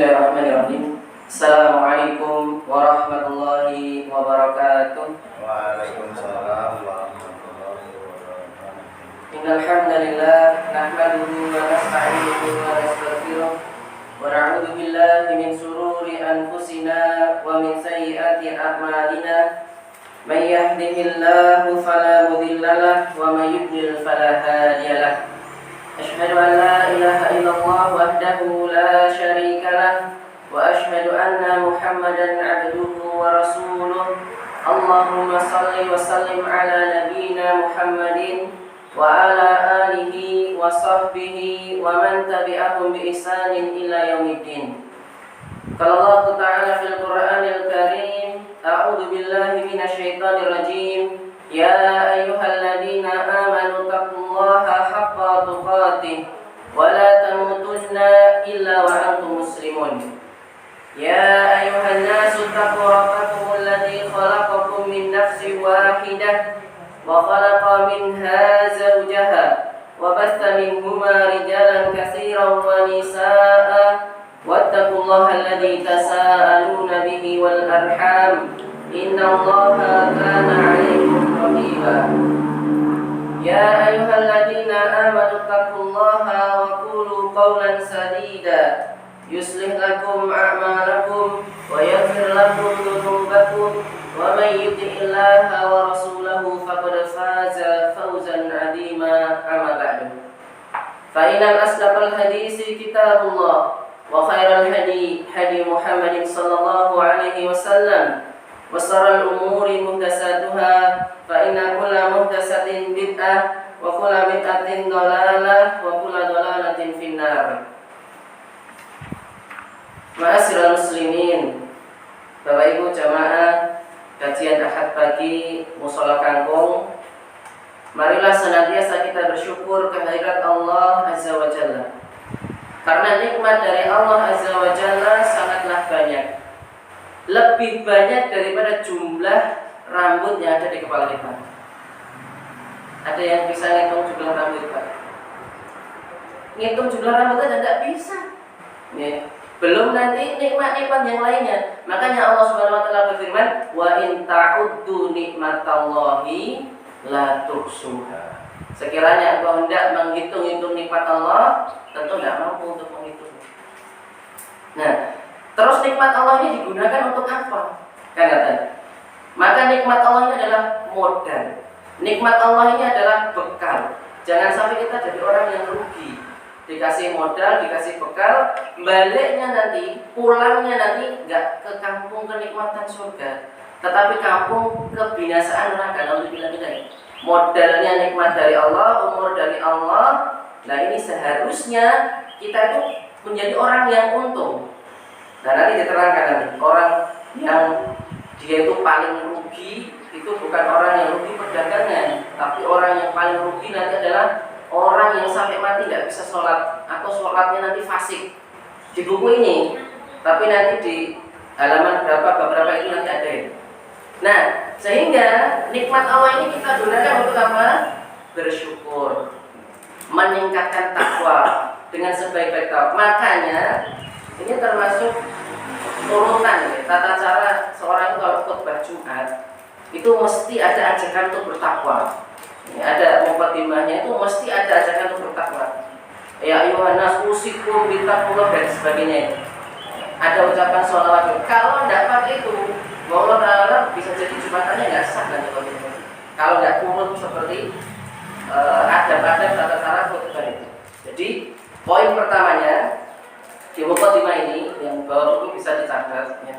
Bismillahirrahmanirrahim. Assalamualaikum warahmatullahi wabarakatuh. Waalaikumsalam warahmatullahi wabarakatuh. Innal hamdalillah nahmaduhu wa nasta'inuhu wa nastaghfiruh wa na'udzu billahi min shururi anfusina wa min sayyiati a'malina. May yahdihillahu fala mudilla lahu wa may yudlil fala hadiya lahu. Asyhadu an la ilaha illallah wahdahu la syarika lahu wa asyhadu anna Muhammadan abduhu wa rasuluh. Allahumma salli wa sallim ala nabiyyina Muhammadin wa ala alihi wa sahbihi wa man tabi'ahum bi ihsanin ila yaumiddin. Qala Allah Ta'ala fil Qur'anil Karim, a'udzu billahi minasyaitonir rajim. Ya ayyuhalladzina amanu taqullaha haqqa tuqatih wa la tamutunna illa wa antum muslimun. Ya ayyuhan nasu taqu rabbakumul ladzi khalaqakum min nafsin wahidah wa khalaqa minha zawjaha wa batha minhuma rijalan katsiran wa nisaa'a wattaqullaha alladzi tasaaluna bihi wal arham innallaha kana 'alaykum raqiba. Ya ayyuhalladzina amanu taqullaha wa qulu qawlan sadida yuslih lakum a'malakum wa yaghfir lakum dhunubakum wa may yuti'illaha wa rasulahu faqad faza fawzan 'azima. Amma ba'du. Fa innal asdaqal hadisi kitabullah wa khairal hadi hadi Muhammadin sallallahu alaihi wasallam wa sharral umuri muhdatsatuha fa inna kulla muhdatsatin bid'ah wa kulla bid'atin dhalalah wa kulla dhalalatin finnar. Ma'asyiral muslimin, Bapak Ibu jamaah kajian Ahad pagi Mushola Kangkung, marilah senantiasa kita bersyukur kehadirat Allah Azza wa Jalla. Karena nikmat dari Allah Azza wa Jalla sangatlah banyak, lebih banyak daripada jumlah rambut yang ada di kepala kita. Ada yang bisa ngitung jumlah rambut, Pak? Ngitung jumlah rambut aja tidak bisa. Ya. Belum nanti nikmat-nikmat yang lainnya. Makanya Allah Subhanahu wa taala berfirman, "Wa in ta'uddu nikmatallahi la tuhsuha." Sekiranya engkau hendak menghitung-hitung nikmat Allah, tentu tidak mampu untuk menghitung. Nah, terus nikmat Allah ini digunakan untuk apa? Kan kata. Maka nikmat Allah ini adalah modal. Nikmat Allah ini adalah bekal. Jangan sampai kita jadi orang yang rugi. Dikasih modal, dikasih bekal, baliknya nanti, pulangnya nanti nggak ke kampung kenikmatan surga, tetapi kampung kebinasaan neraka. Alhamdulillah kita. Modalnya nikmat dari Allah, umur dari Allah. Nah ini seharusnya kita itu menjadi orang yang untung. Nah nanti diterangkan nanti orang yang dia itu paling rugi itu bukan orang yang rugi perdagangan, tapi orang yang paling rugi nanti adalah orang yang sampai mati tidak bisa sholat atau sholatnya nanti fasik. Di buku ini, tapi nanti di halaman beberapa itu nanti ada ya. Nah, sehingga nikmat Allah ini kita gunakan untuk apa? Bersyukur, meningkatkan takwa dengan sebaik-baik takwa. Makanya ini termasuk urutan ya, tata cara seorang itu kalau khutbah Jumat itu mesti ada ajakan untuk bertakwa. Ada muqaddimahnya itu mesti ada ajakan untuk bertakwa. Ya ayuhan nas usikum bittaqwa dan sebagainya. Ada ucapan sholawat. Kalau tidak pakai itu, Allah Ta'ala bisa jadi jumatannya nggak sah kan kalau nggak kurun seperti adab-adab tata cara khutbah itu. Jadi poin pertamanya di muqaddimah ini yang bawah itu bisa dicatat ya.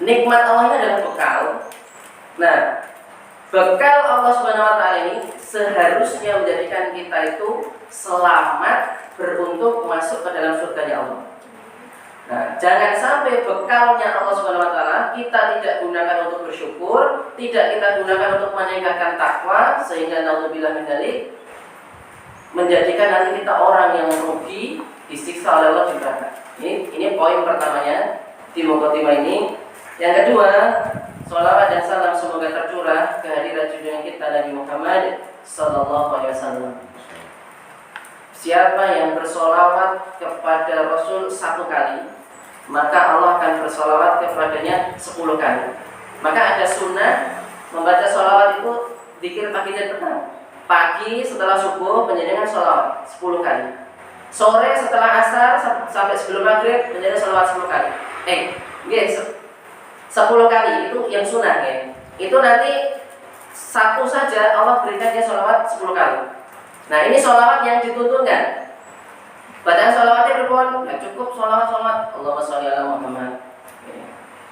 Nikmat Allah ini adalah bekal. Nah, bekal Allah Subhanahu wa taala ini seharusnya menjadikan kita itu selamat, beruntung masuk ke dalam surganya Allah. Nah, jangan sampai bekalnya Allah Subhanahu wa taala kita tidak gunakan untuk bersyukur, tidak kita gunakan untuk meningkatkan takwa, sehingga naudzubillah min dzalik menjadikan nanti kita orang yang rugi, disiksa oleh Allah di neraka. Ini poin pertamanya di muqaddimah ini. Yang kedua, sholawat dan salam semoga tercurah kehadirat junjungan kita Nabi Muhammad sallallahu alaihi wasallam. Siapa yang bersolawat kepada Rasul satu kali, maka Allah akan bersolawat kepadanya 10 kali. Maka ada sunnah membaca solawat itu dikir pagi dan petang. Pagi setelah subuh penjenengan solawat 10 kali. Sore setelah asar sampai sebelum maghrib penjenengan solawat 10 kali. 10 kali itu yang sunnah ya. Itu nanti satu saja Allah berikan dia solawat 10 kali. Nah ini solawat yang dituntunkan. Bacaan solawatnya berpon, ya cukup solawat Allahumma sholli ala Muhammad.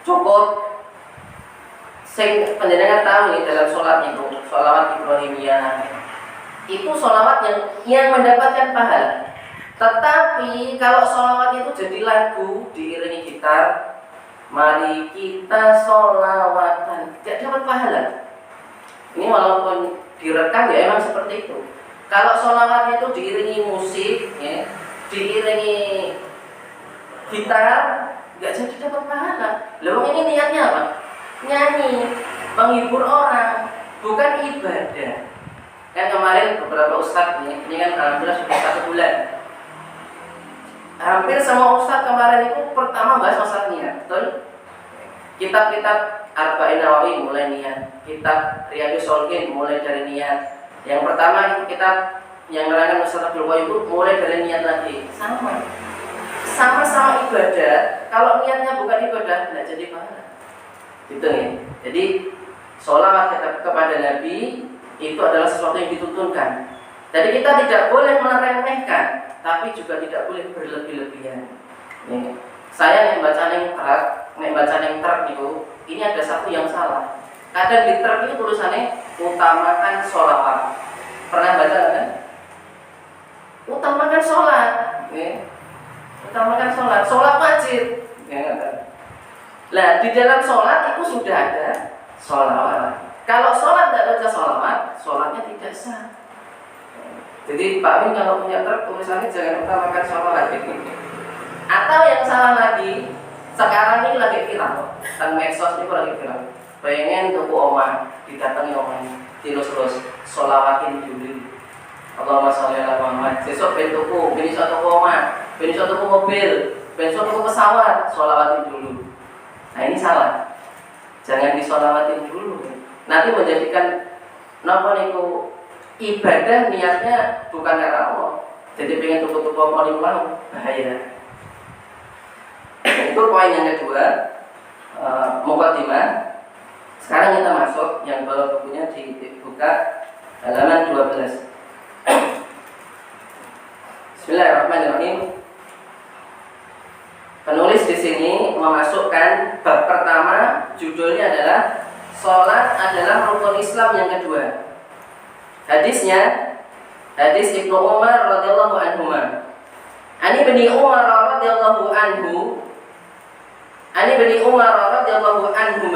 Cukup. Sing penjenengan tahu nih dalam sholat itu, sholawat Ibrahimiyah. Itu sholawat yang mendapatkan pahala. Tetapi kalau sholawat itu jadi lagu diiringi gitar, mari kita sholawatan, tidak dapat pahala. Ini walaupun direkam ya emang seperti itu. Kalau sholawatnya itu diiringi musik, ya, diiringi gitar, nggak jadi dapat pahala. Lalu ini niatnya apa? Nyanyi, menghibur orang, bukan ibadah. Kan kemarin beberapa ustadz ini kan alhamdulillah sudah 1 bulan. Hampir semua ustadz kemarin itu pertama bahas masalah niat, betul? Kitab-kitab Arba'in Nawawi mulai niat, kitab Riyadhus Shalihin mulai dari niat. Yang pertama itu kitab yang menerangkan Ustaz Abdul Qayyum itu mulai dari niat lagi. Sama-sama ibadah. Kalau niatnya bukan ibadah, tidak jadi pahala. Gitu ya. Jadi sholawat kepada Nabi itu adalah sesuatu yang dituntunkan. Jadi kita tidak boleh meremehkan, tapi juga tidak boleh berlebih-lebihan. Saya yang baca yang truk itu, ini ada satu yang salah. Kadang di truk itu tulisannya utamakan sholawat. Pernah baca kan? Utamakan sholat, utamakan sholat, sholat wajib. Nah di dalam sholat itu sudah ada sholawat. Kalau sholat tidak baca sholawat, sholatnya tidak sah. Jadi Pak Min kalau punya truk tulisannya jangan utamakan sholawat. Atau yang salah lagi, sekarang ini lagi viral, dan medsos itu lagi viral. Pengen tuku omah, didatangi omahnya, terus sholawatin dulu. Allahumma sholli ala Muhammad. Besok bentukku, besok tuku omah, besok tuku mobil, besok tuku pesawat, sholawatin dulu. Nah ini salah. Jangan disolawatin dulu. Nanti menjadikan napa niku ibadah niatnya bukan karena Allah. Jadi pengen tuku-tuku apa niku mau bahaya. Itu poin yang kedua, mukadimah. Sekarang kita masuk yang bawa bukunya dibuka halaman 12. Bismillahirrahmanirrahim. Penulis di sini memasukkan bab pertama, judulnya adalah sholat adalah rukun Islam yang kedua. Hadisnya hadis Ibnu Umar radhiyallahu anhu. Ani bin Umar radhiyallahu anhu. Ani bin Umar radhiyallahu anhu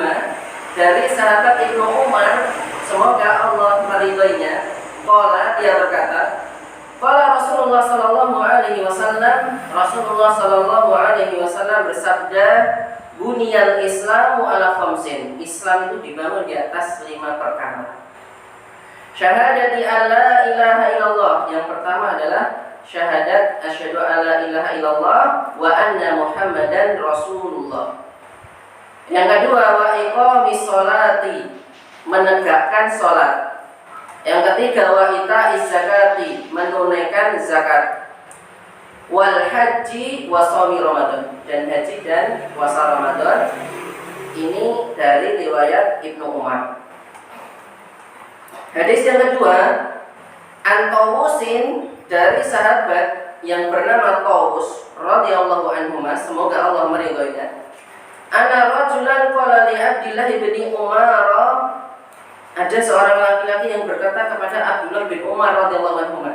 dari sahabat Ibnu Umar, semoga Allah meridhoinya. Qala, dia berkata, qala Rasulullah sallallahu alaihi wasallam, Rasulullah sallallahu alaihi wasallam bersabda, buniyal Islamu ala khamsin. Islam itu dibangun di atas 5 perkara. Syahadati alla ilaha illallah. Yang pertama adalah syahadat asyhadu alla ilaha illallah wa anna Muhammadan Rasulullah. Yang kedua wa iqamis sholati, menegakkan salat. Yang ketiga wa itaiz zakati, menunaikan zakat. Wal haji wa shaumi Ramadan, dan haji dan puasa Ramadan. Ini dari riwayat Ibnu Umar. Hadis yang kedua, An-Tawusin, dari sahabat yang bernama Tawus radhiyallahu anhu, semoga Allah meridhoinya. Ana rajulan qala li Abdullah bin Umar, ada seorang laki-laki yang berkata kepada Abdullah bin Umar radhiyallahu anhu,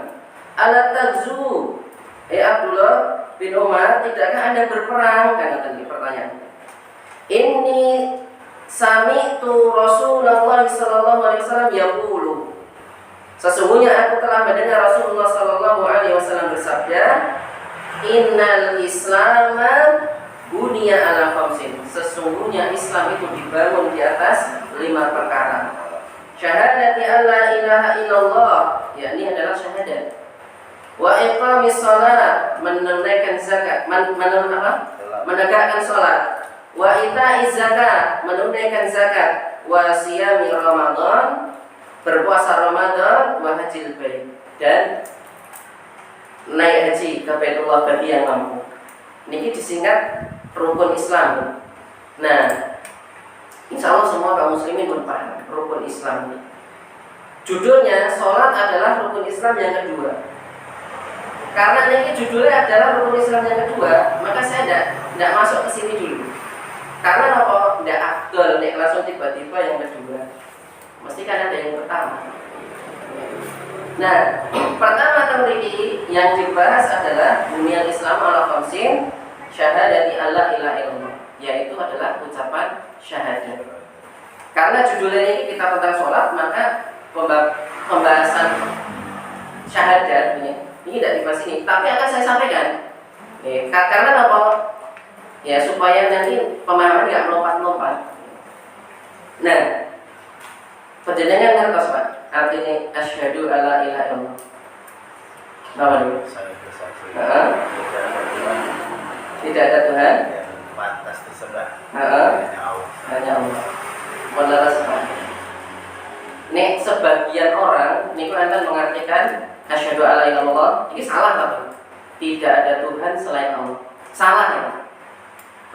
ala tagzu, Abdullah bin Umar, tidakkah Anda berperang? Kan tadi pertanyaan. Inni sami'tu Rasulullah sallallahu alaihi wasallam yaqulu, sesungguhnya aku telah mendengar Rasulullah sallallahu alaihi wasallam bersabda, innal islama bunya ala khamsin. Sesungguhnya Islam itu dibangun di atas 5 perkara. Syahadati alla ilaha illallah, yakni adalah syahadat. Wa iqamis shalah, menunaikan zakat, menegakkan sholat, wa ita'iz zakat, menunaikan zakat, wa siyami Ramadan, berpuasa Ramadan, wa hajjil bait, dan naik haji ke Baitullah bagi yang mampu. Niki disingkat rukun Islam. Nah, insya Allah semua kaum muslimin pun paham rukun Islam ini. Judulnya sholat adalah rukun Islam yang kedua. Karena ini judulnya adalah rukun Islam yang kedua, maka saya tidak masuk ke sini dulu. Karena apa? Tidak afdol nek langsung tiba-tiba yang kedua. Mesti kan ada yang pertama. Nah, pertama teori yang dibahas adalah bunyian Islam ala khamsin syahadati alla ilaha illallah, yaitu adalah ucapan syahadat. Karena judulnya ini kita tentang sholat, maka pembahasan syahadat ini tidak dibahas ini, tapi akan saya sampaikan. Karena apa? Ya supaya nanti pemahaman nggak melompat-lompat. Nah, penjenengan ngertos Pak, artinya asyhadu alla ilaha illallah. Nama dulu. Saya bersaksi Tidak ada Tuhan yang pantas disembah hanya Allah. Meneras Pak. Nek sebagian orang niku akan mengartikan asyhadu alla ilaha illallah, ini salah Pak. Tidak ada Tuhan selain Allah. Salah ya.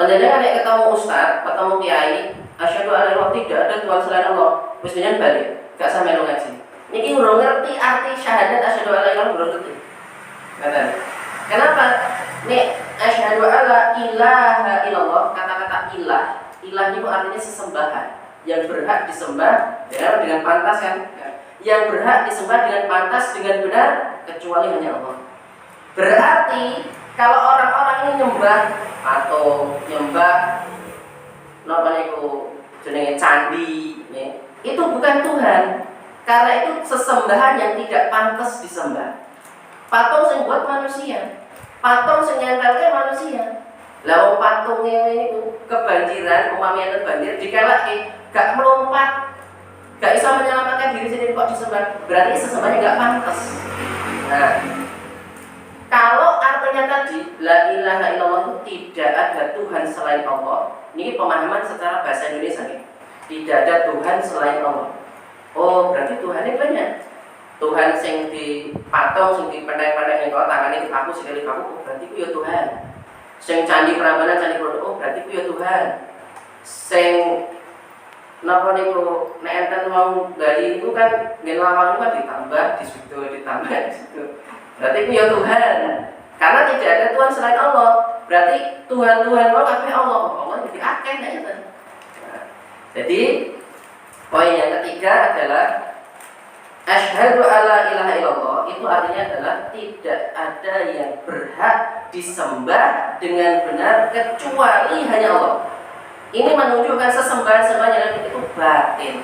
Penjenengan nek ketemu ustaz, ketemu kiai, asyhadu alla ilaha illallah, tidak ada Tuhan selain Allah. Wis jenengan balik, gak sampe lu ngaji. Niki urung ngerti arti syahadat asyhadu alla ilaha illallah, urung ngerti. Kata. Kenapa? Nek asyhadu alla ilaha illallah, kata-kata ilah. Ilah itu artinya sesembahan yang berhak disembah dengan pantas kan? Yang berhak disembah dengan pantas dengan benar kecuali hanya Allah. Berarti kalau orang-orang ini nyembah atau nyembah napa niku jenenge candi, ya, itu bukan Tuhan. Karena itu sesembahan yang tidak pantas disembah. Patung sing buat manusia, patung sing nyentelke manusia. Lah patungnya ini kebanjiran, umpamanya banjir dikelake, gak melompat, gak bisa menyelamatkan diri sendiri kok disembah. Berarti sesembahnya gak pantas. Nah, kalau artinya tadi la ilaha illallah itu tidak ada Tuhan selain Allah. Ini pemahaman secara bahasa Indonesia nih. Tidak ada Tuhan selain Allah. Oh, berarti Tuhannya banyak. Tuhan sing di patung, sing di pendek-pendek yang kau tangannya di paku sekali paku, oh, berarti itu ya Tuhan. Sing candi Prambanan, candi Prambanan, oh berarti itu ya Tuhan. Sing napa niku nek enten mau gali itu kan ngen lawang kan ditambah di situ, ditambah di situ. Berarti itu ya Tuhan. Karena tidak ada Tuhan selain Allah. Berarti Tuhan-Tuhan kok kabeh Allah. Allah jadi akeh nek enten. Nah, jadi poin yang ketiga adalah asyhadu alla ilaha illallah, itu artinya adalah tidak ada yang berhak disembah dengan benar kecuali hanya Allah. Ini menunjukkan sesembahan-sembahan itu batin.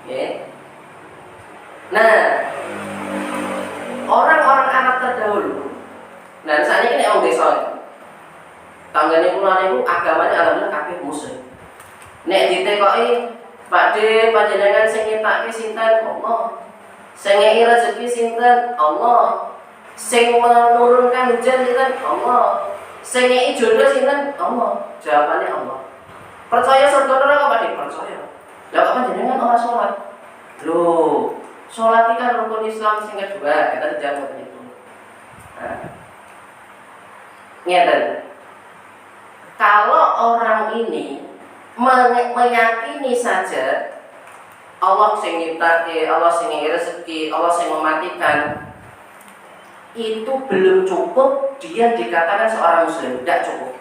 Okay. Nah, orang-orang Arab terdahulu, nah misalnya ini orang desa, tanggane kula niku agamanya alhamdulillah kabeh muslim. Nek ditekoki Pakde panjenengan sing nyiptake sinten? Allah. Sing ngeki rezeki sinten? Allah. Sing menurunkan hujan sinten? Allah. Sing ngeki jodoh sinten? Allah. Jawabannya Allah. Percaya surga neraka Pakde? Percaya. Lah kok panjenengan ora salat? Loh, salat iki kan rukun Islam sing kedua, kita dijawab itu. Nah. Ngeten. Kalau orang ini meyakini saja Allah sing nyiptake, Allah sing ngehi rezeki, Allah sing mematikan, itu belum cukup dia dikatakan seorang muslim, tidak cukup.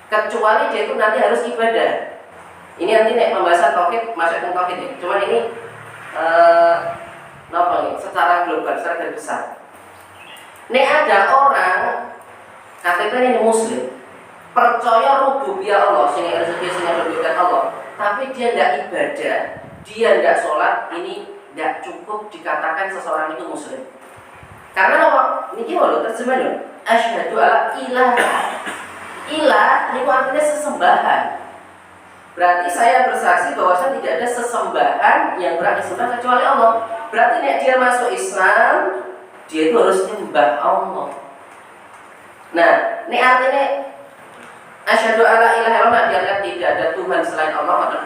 Kecuali dia itu nanti harus ibadah. Ini nanti nek pembahasan tauhid masuk ke tauhid ya. Cuma ini napa nih? Secara global, secara besar. Nek ada orang katakan ini muslim, percaya rububiyah Allah, sing rezeki sing rububiyah Allah, tapi dia tidak ibadah, dia tidak sholat, ini tidak cukup dikatakan seseorang itu muslim. Karena apa? Niki lho terjemahnya asyhadu alla ilaha. Ilah itu artinya sesembahan. Berarti saya bersaksi bahwa tidak ada sesembahan yang berhak disembah kecuali Allah. Berarti nek dia masuk Islam, dia itu harus menyembah Allah. Nah, ini artinya asyhadu alla ilaha illallah dianggap tidak ada Tuhan selain Allah atau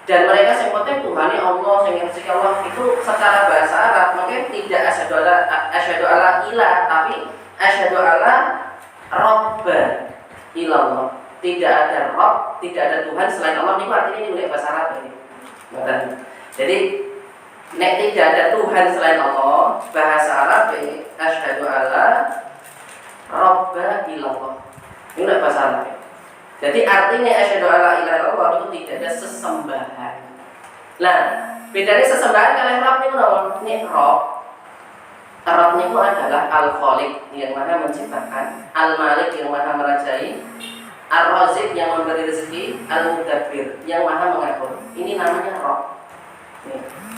dan mereka yang penting Tuhannya Allah, yang rezeki Allah itu secara bahasa Arab mungkin tidak asyhadu alla ilah, tapi asyhadu alla robba ilallah. Tidak ada Rob, tidak ada Tuhan selain Allah. Ini artinya ini mulai bahasa Arab ini. Jadi nek tidak ada Tuhan selain Allah, bahasa Arab ini asyhadu alla robba ilallah. Ini mulai bahasa Arab. Jadi artinya asyhadu alla ilaha illallah itu tidak ada sesembahan. Nah, bedanya sesembahan kalian Rob ini apa? Ini Rob. Rob itu adalah Al-Khaliq yang maha menciptakan, Al-Malik yang maha merajai, Ar-Razik yang memberi rezeki, Al-Mudabbir yang maha mengatur. Ini namanya Rob.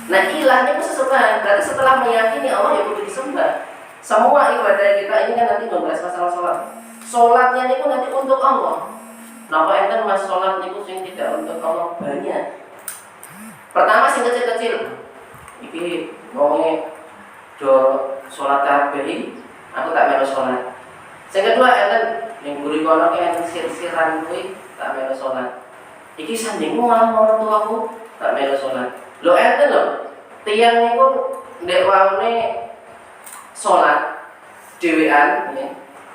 Nah, ilah itu sesembahan. Berarti setelah meyakini Allah yang perlu disembah. Semua ibadah kita ini kan nanti membahas masalah sholat. Sholatnya itu nanti untuk Allah. Nah, kok enten mas sholat niku sing tidak untuk Allah banyak. Pertama sing kecil-kecil. Iki wonge do sholat kabeh, aku tak melu sholat. Sing kedua enten ning mburi kono ki enten sir-siran kuwi tak melu sholat. Iki sandingmu malah marang tuaku tak melu sholat. Lho enten lho, tiyang niku ndek waune sholat dhewean ya.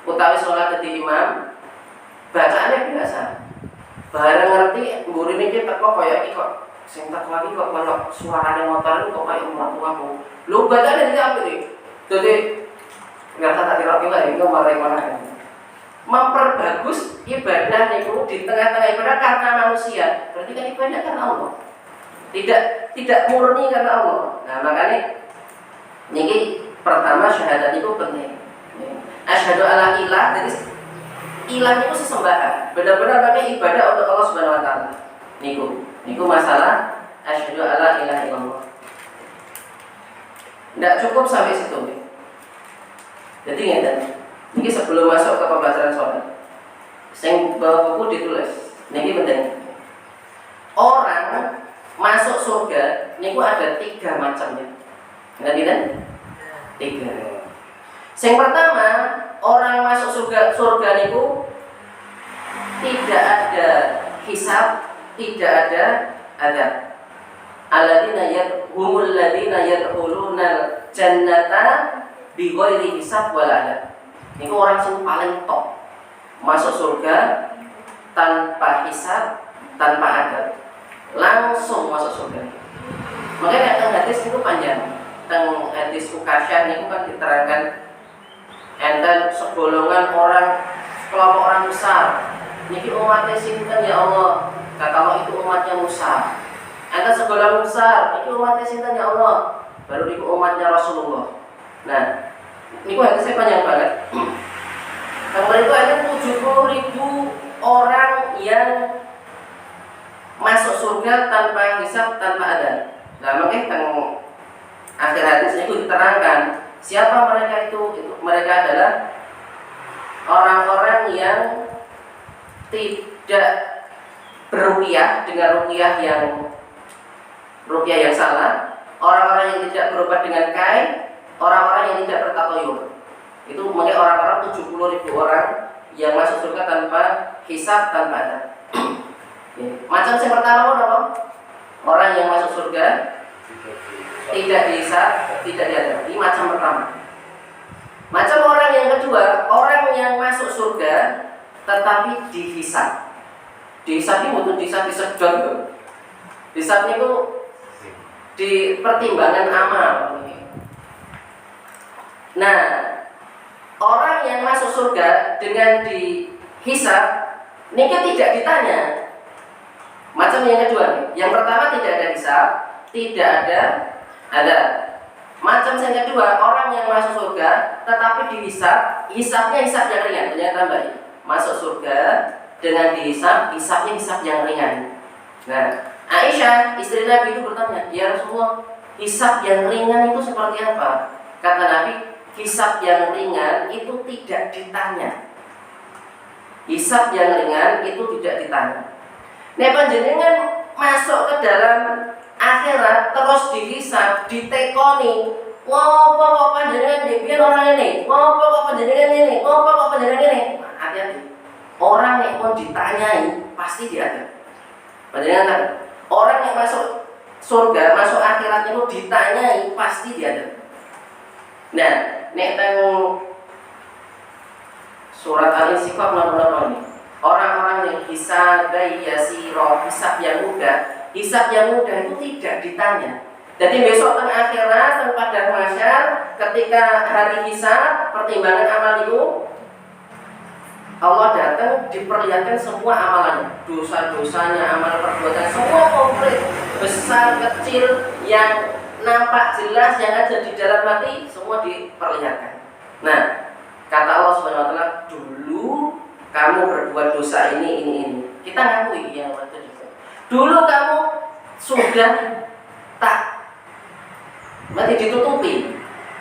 Utawi sholat dadi imam bacaannya biasa. Bareng ngerti mburi niki teko kaya iki kok sing teko iki kok kaya suarane motor kok kaya umatu aku. Lho bacaane iki apik iki. Dadi ngerti tak dirok iki lho mari mana. Memperbagus ibadah niku di tengah-tengah ibadah karena manusia. Berarti kan ibadah karena Allah. Tidak murni karena Allah. Nah, makanya niki pertama syahadat itu penting. Asyhadu alla ilah, jadi ilah itu sesembahan. Benar-benar pakai ibadah untuk Allah Subhanahu wa taala. Niku masalah asyhadu alla ilaha illallah. Tidak cukup sampai situ. Jadi ngeten. Niki sebelum masuk ke pembelajaran sholat, sing bawa buku ditulis. Niki penting. Orang masuk surga niku ada 3 macamnya. Ngerti kan? 3. Yang pertama, orang masuk surga niku tidak ada hisab, tidak ada adab. Humul ladina yadkhuluna jannata bighairi hisab wala adab. Niku orang sing paling top. Masuk surga tanpa hisab, tanpa adab. Langsung masuk surga. Makanya teng hadis itu panjang. Teng hadis Ukasyah niku kan diterangkan enten segolongan orang, kelompok orang besar. Niki umatnya sinten ya Allah? Kata Allah itu umatnya Musa. Enten segolongan besar. Niki umatnya sinten ya Allah? Baru niku umatnya Rasulullah. Nah, niku hadisnya panjang banget. Kemudian itu ada 70.000 orang yang masuk surga tanpa hisab, tanpa adab. Nah, makanya teng akhir hadis itu diterangkan siapa mereka itu mereka adalah orang-orang yang tidak beruqyah dengan ruqyah yang salah, orang-orang yang tidak berobat dengan kain, orang-orang yang tidak bertatoyur. Itu mungkin orang-orang 70.000 orang yang masuk surga tanpa hisab, tanpa adab. Macam yang pertama apa? Orang yang masuk surga tidak dihisab, tidak diadab. Ini macam pertama. Macam orang yang kedua, orang yang masuk surga tetapi dihisab. Dihisab ini bukan dihisab disedot. Hisab itu di pertimbangan amal. Nah, orang yang masuk surga dengan dihisab, ini tidak ditanya. Macam yang kedua nih. Yang pertama tidak ada hisab, tidak ada. Macam yang kedua, orang yang masuk surga tetapi dihisab, hisabnya hisab yang ringan. Ternyata baik. Masuk surga dengan dihisab, hisabnya hisab yang ringan. Nah, Aisyah istri Nabi itu bertanya, ya Rasulullah, hisab yang ringan itu seperti apa? Kata Nabi, hisab yang ringan itu tidak ditanya. Hisab yang ringan itu tidak ditanya. Nek panjenengan masuk ke dalam akhirat terus dihisab, ditekoni, ngopo kok panjenengan biyen orang ini, ngopo kok panjenengan ini, ngopo kok panjenengan ini. Nah, hati-hati. Orang yang mau ditanyai pasti diadab. Panjenengan kan orang yang masuk surga, masuk akhirat itu ditanyai pasti diadab. Nah, nek teng surat Al-Insyiqaq nomor ini. Orang-orang yang hisab yasiro, hisab yang mudah itu tidak ditanya. Jadi besok teng akhirat, teng padang mahsyar, ketika hari hisab, pertimbangan amal itu Allah datang diperlihatkan semua amalannya, dosa-dosanya, amal perbuatan, semua komplit, besar, kecil, yang nampak jelas, yang ada di dalam hati, semua diperlihatkan. Nah, kata Allah Subhanahu wa taala, dulu kamu berbuat dosa ini. Kita ngakui yang waktu itu. Dulu kamu sudah tak masih ditutupi.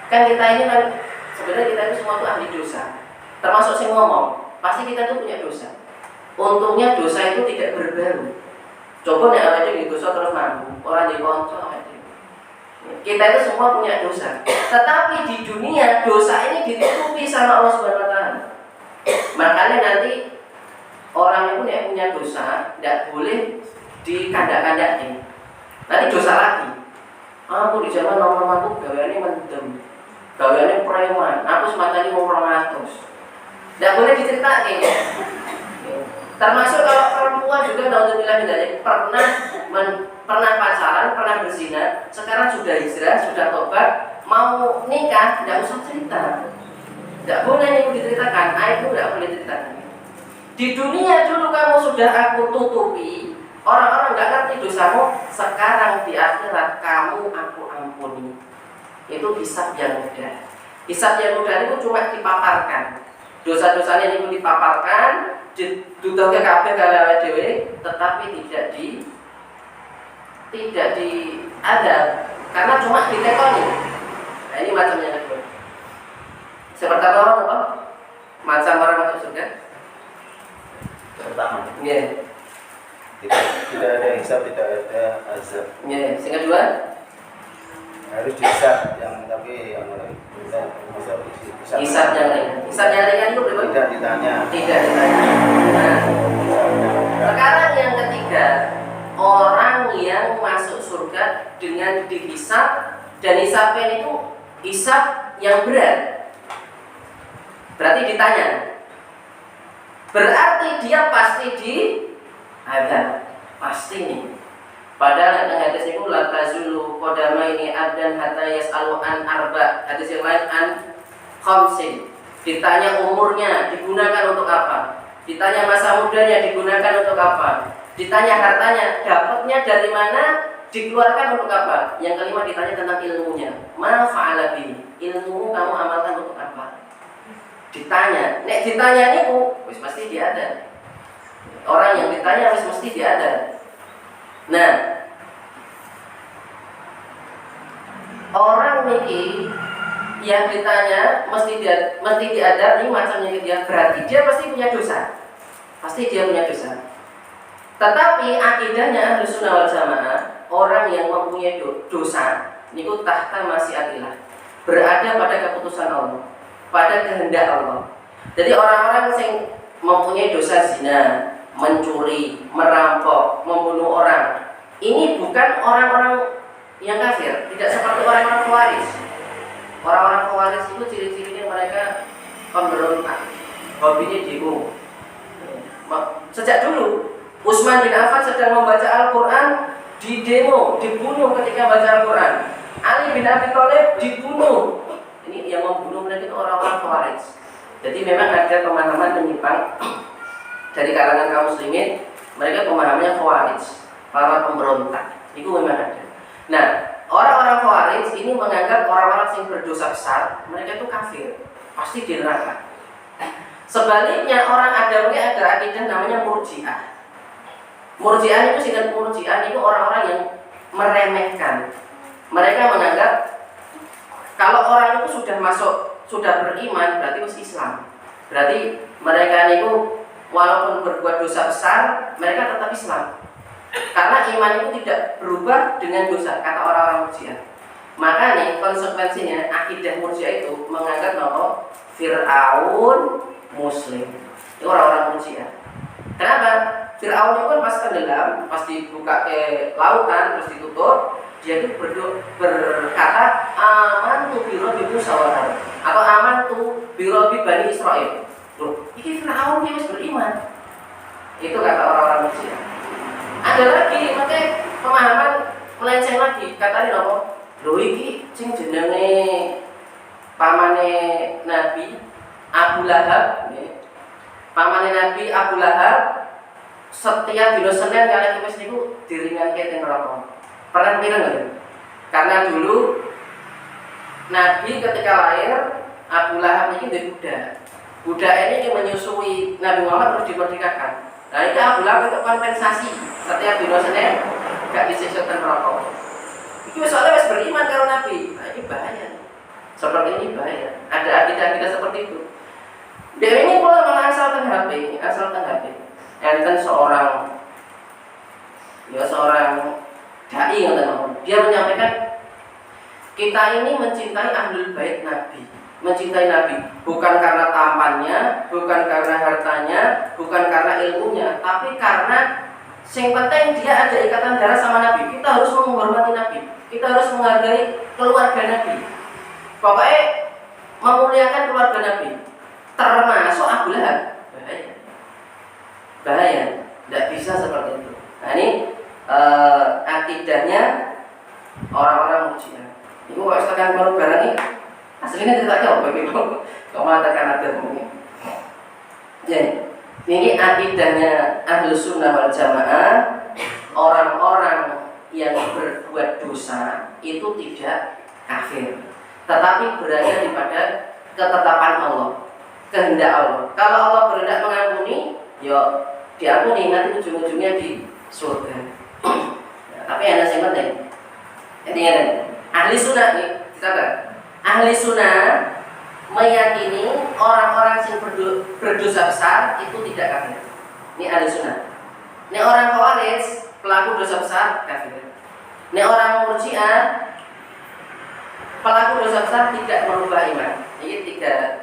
Kan kita ini kan sebenarnya kita itu semua itu ahli dosa. Termasuk si ngomong, pasti kita itu punya dosa. Untungnya dosa itu tidak berbaru. Coba nek awake dhewe dosa terus mampu, ora di kanca awake dhewe. Kita itu semua punya dosa. Tetapi di dunia dosa ini ditutupi sama Allah Subhanahu wa taala. Makanya nanti orang itu yang punya dosa tidak boleh dikandak-kandakin. Nanti dosa lagi. Aku di zaman nomor aku gaweane mendem, gaweane preman, aku sematanya mau 200. Tidak boleh diceritakan. Termasuk kalau perempuan juga naudzubillah pernah pacaran, pernah berzina, sekarang sudah hijrah, sudah tobat, mau nikah, tidak usah cerita. Tidak boleh itu diceritakan, itu tidak boleh diceritakan. Di dunia dulu kamu sudah aku tutupi, orang-orang nggak ngerti dosamu. Sekarang di akhirat kamu aku ampuni. Itu hisab yang mudah. Hisab yang mudah itu cuma dipaparkan. Dosa-dosanya itu dipaparkan, ditutup ke kabeh kali awake dhewe, tetapi tidak diadab, karena cuma ditekoni. Nah, ini macam yang kedua. Seperti apa? Macam orang masuk surga. Pertama, Yeah. tidak ada hisab, tidak ada azab. Yeah. Yang kedua, Harus dihisab tapi yang kita hisab yang ringan. Hisab yang ringan itu berapa? tidak ditanya. Tidak ditanya. Nah, sekarang yang ketiga, orang yang masuk surga dengan dihisab, dan hisabnya itu hisab yang berat. Berarti ditanya. Berarti dia pasti diadab. Pasti nih. Padahal yang hadis itu la tazulu qadamaini abdan hatta yas'alu an arba. Hadis yang lain an khamsin. Ditanya umurnya digunakan untuk apa? Ditanya masa mudanya digunakan untuk apa? Ditanya hartanya dapatnya dari mana? Dikeluarkan untuk apa? Yang kelima ditanya tentang ilmunya. Ma fa'ala bihi? Ilmu kamu amalkan untuk apa? Ditanya. Nek ditanya niku wis pasti diada. Orang yang ditanya wis mesti diada. Nah, orang niki yang ditanya mesti diadab ini macamnya dia, berarti dia pasti punya dosa. Pasti dia punya dosa. Tetapi akidahnya Ahlus Sunnah wal Jamaah, orang yang mempunyai dosa niku tahta masyiatillah, berada pada keputusan Allah, pada kehendak Allah. Jadi orang-orang yang mempunyai dosa zina, mencuri, merampok, membunuh orang, ini bukan orang-orang yang kafir, tidak seperti orang-orang Khawarij. Orang-orang Khawarij itu ciri-cirinya mereka pemberontak, hobinya demo. Sejak dulu Utsman bin Affan sedang membaca Al-Quran, di demo, dibunuh ketika baca Al-Quran. Ali bin Abi Thalib dibunuh. Ini yang membunuh mereka itu orang-orang Khawarij. Jadi memang ada pemahaman menyimpang dari kalangan kaum muslimin, mereka pemahamannya Khawarij, para pemberontak. Itu memang ada. Nah, orang-orang Khawarij ini menganggap orang-orang yang berdosa besar, mereka itu kafir, pasti di neraka. Sebaliknya orang ada akidah namanya Murji'ah. Murji'ah itu singkat Murji'ah itu orang-orang yang meremehkan. Mereka menganggap kalau orang itu sudah beriman berarti masih Islam. Berarti mereka itu walaupun berbuat dosa besar, mereka tetap Islam. Karena iman itu tidak berubah dengan dosa, kata orang-orang Murji'ah. Maka nih konsekuensinya akidah Murji'ah itu menganggap nopo Fir'aun muslim. Itu orang-orang Murji'ah. Kenapa? Fir'aun itu kan pas tenggelam, pas dibuka ke lautan terus ditutup, dia itu berkata amantu bi rabbi Musa wa Harun atau amantu bi rabbi Bani Israil. Loh, ini Fir'aun dia harus beriman. Itu kata orang-orang Murji'ah. Ada lagi, makanya pemahaman melenceng lagi. Katanya nopo? Lho iki sing jenenge pamane Nabi Abu Lahab nggih. Pamane Nabi Abu Lahab setiap dina Senin kali Kamis niku diringanke teng neraka. Pernah pirang nggih? Karena dulu Nabi ketika lahir Abu Lahab ini dari budak. Budak ini yang menyusui Nabi Muhammad terus dimerdekakan. Nah itu Abu Lahab untuk kompensasi setiap dina Senin gak disiksa teng neraka. Itu soalnya harus beriman kalau Nabi. Nah, ini bahaya. Seperti ini bahaya. Ada akidah-akidah seperti itu. Dari ini pula malah asal HP. Enten seorang dai dia menyampaikan kita ini mencintai ahlul bait Nabi. Mencintai Nabi bukan karena tampannya, bukan karena hartanya, bukan karena ilmunya, tapi karena yang penting dia ada ikatan darah sama Nabi. Kita harus menghormati Nabi. Kita harus menghargai keluarga Nabi. Pokoknya memuliakan keluarga Nabi. Termasuk Abu Lahab. Bahaya. Tidak bisa seperti itu. Nah ini akidahnya orang-orang Murji'ah. Ibu kalau setekan baru barang ini aslinya tidak jauh begitu. Kau mengatakan ada mungkin. Jadi ini akidahnya Ahlus Sunnah wal Jamaah. Orang-orang yang berbuat dosa itu tidak kafir, tetapi berada di pada ketetapan Allah, kehendak Allah. Kalau Allah berhendak mengampuni, ya diampuni, nanti ujung-ujungnya di surga. Ya, tapi ada yang penting. Intinya ahli sunnah nih, kita ahli sunnah meyakini orang-orang yang berdosa besar itu tidak kafir. Ini ahli sunnah. Ini orang Khawarij pelaku dosa besar kafir. Ini orang Murji'ah pelaku dosa besar tidak merubah iman. Ini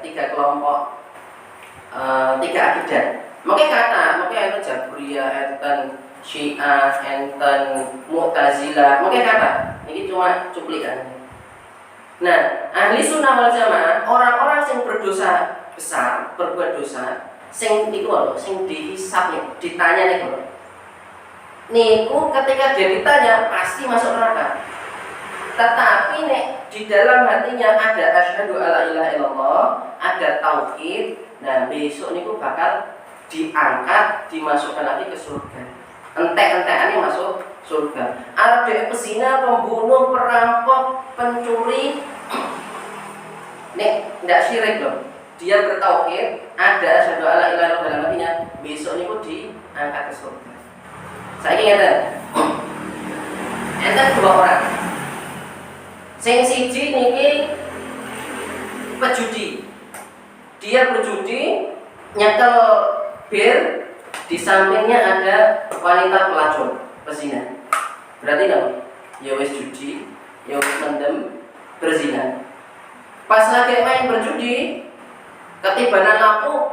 tiga kelompok, tiga akidah. Mungkin enten Jabriyah, enten Syiah, enten Mu'tazilah. Mungkin kata, ini cuma cuplikan. Nah, ahli sunnah wal jamaah orang-orang yang berdosa besar, berbuat dosa, sing itu loh, sing dihisab nih, ditanya nih loh. Niku ketika dia ditanya pasti masuk neraka. Tetapi nek di dalam hatinya ada asyhadu alla ilaha illallah, ada tauhid, nah besok niku bakal diangkat, dimasukkan lagi ke surga. Entek-entekannya masuk surga. Ada pesina, pembunuh, perampok, pencuri, nek ndak syirik loh. Dia bertauhid, ada asyhadu alla ilaha illallah dalam hatinya, besok niku diangkat ke surga. Saya ingat enten dua orang. Sing siji niki pejudi. Dia berjudi, nyekel bir, di sampingnya ada wanita pelacur, pezina. Berarti dong, ya wis judi, ya wis mendem, berzina. Pas lagi main berjudi, ketibanan lampu,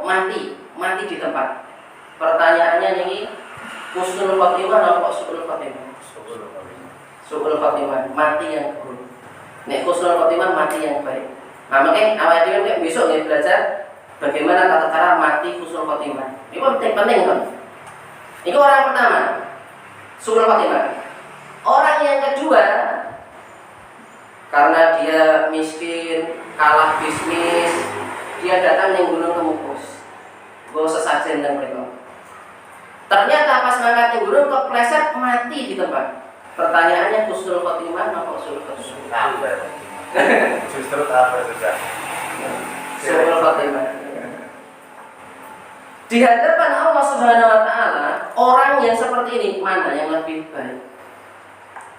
mati di tempat. Pertanyaannya nih, husnul khotimah apa su'ul khotimah? Su'ul khotimah, mati yang buruk. Nek husnul khotimah mati yang baik. Nah, makanya awal dia besok ya belajar bagaimana tata cara mati husnul khotimah. Ini penting kan? Ini orang pertama, su'ul khotimah. Orang yang kedua, karena dia miskin, kalah bisnis, dia datang ke Gunung Kemukus. Gue sesajen dan mereka. Ternyata pas ngangkat gunung kepleset mati di tempat. Pertanyaannya husnul khotimah apa su'ul khotimah? Justru apa sudah? Su'ul khotimah. Di hadapan Allah Subhanahu wa taala, orang yang seperti ini mana yang lebih baik?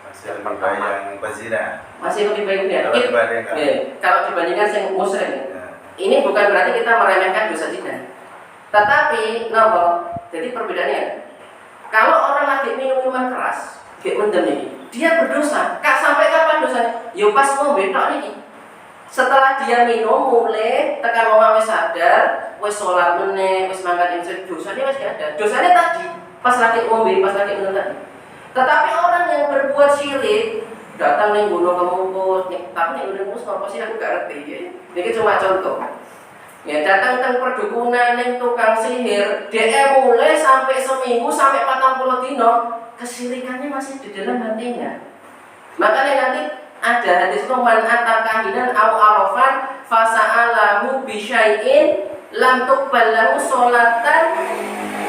Masih lebih baik yang berzina. Masih lebih baik ya? Kalau dibandingkan yang musyrik. Ini bukan berarti kita meremehkan dosa zina. Tetapi nopo? Jadi perbedaannya, kalau orang lagi minum minuman keras, kayak mendem ini, dia berdosa. Sampai kapan dosanya? Yo pas ngombe tok niki. Setelah dia minum mulai tekan omah wis sadar, wis sholat meneh, wis mangkat insya dosanya masih ada. Dosanya tadi pas lagi ngombe, pas lagi minum tadi. Tetapi orang yang berbuat syirik datang ning gunung kemungkus, tapi ning gunung kemungkus apa sih aku gak ngerti ya. Ini cuma contoh. Ya datang teng perdukunan ning tukang sihir, dia mulai sampai seminggu sampai 40 dino, kesyirikannya masih di dalam hatinya. Makanya nanti ada hadis itu man atakahinan au arafan fasa'alahu bi syai'in lam tuqbal lahu sholatan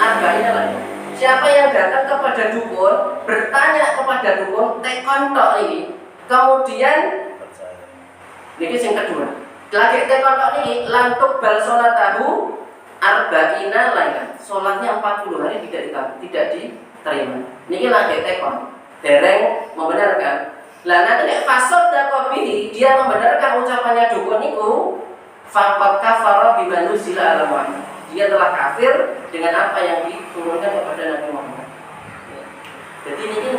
arba'ina lagi. Siapa yang datang kepada dukun, bertanya kepada dukun, tekon tok ini. Kemudian ini yang kedua. Lagi tekon tok ini lam tuqbal sholatahu arba'ina lagi. Sholatnya 40 hari tidak diterima. Ini lagi tekon. Dereng membenarkan. Lah nanti nek fasad dakobihi dia membenarkan ucapannya dukun itu faqad kafara bima nuzila ala Muhammad. Dia telah kafir dengan apa yang diturunkan kepada Nabi Muhammad. Jadi ini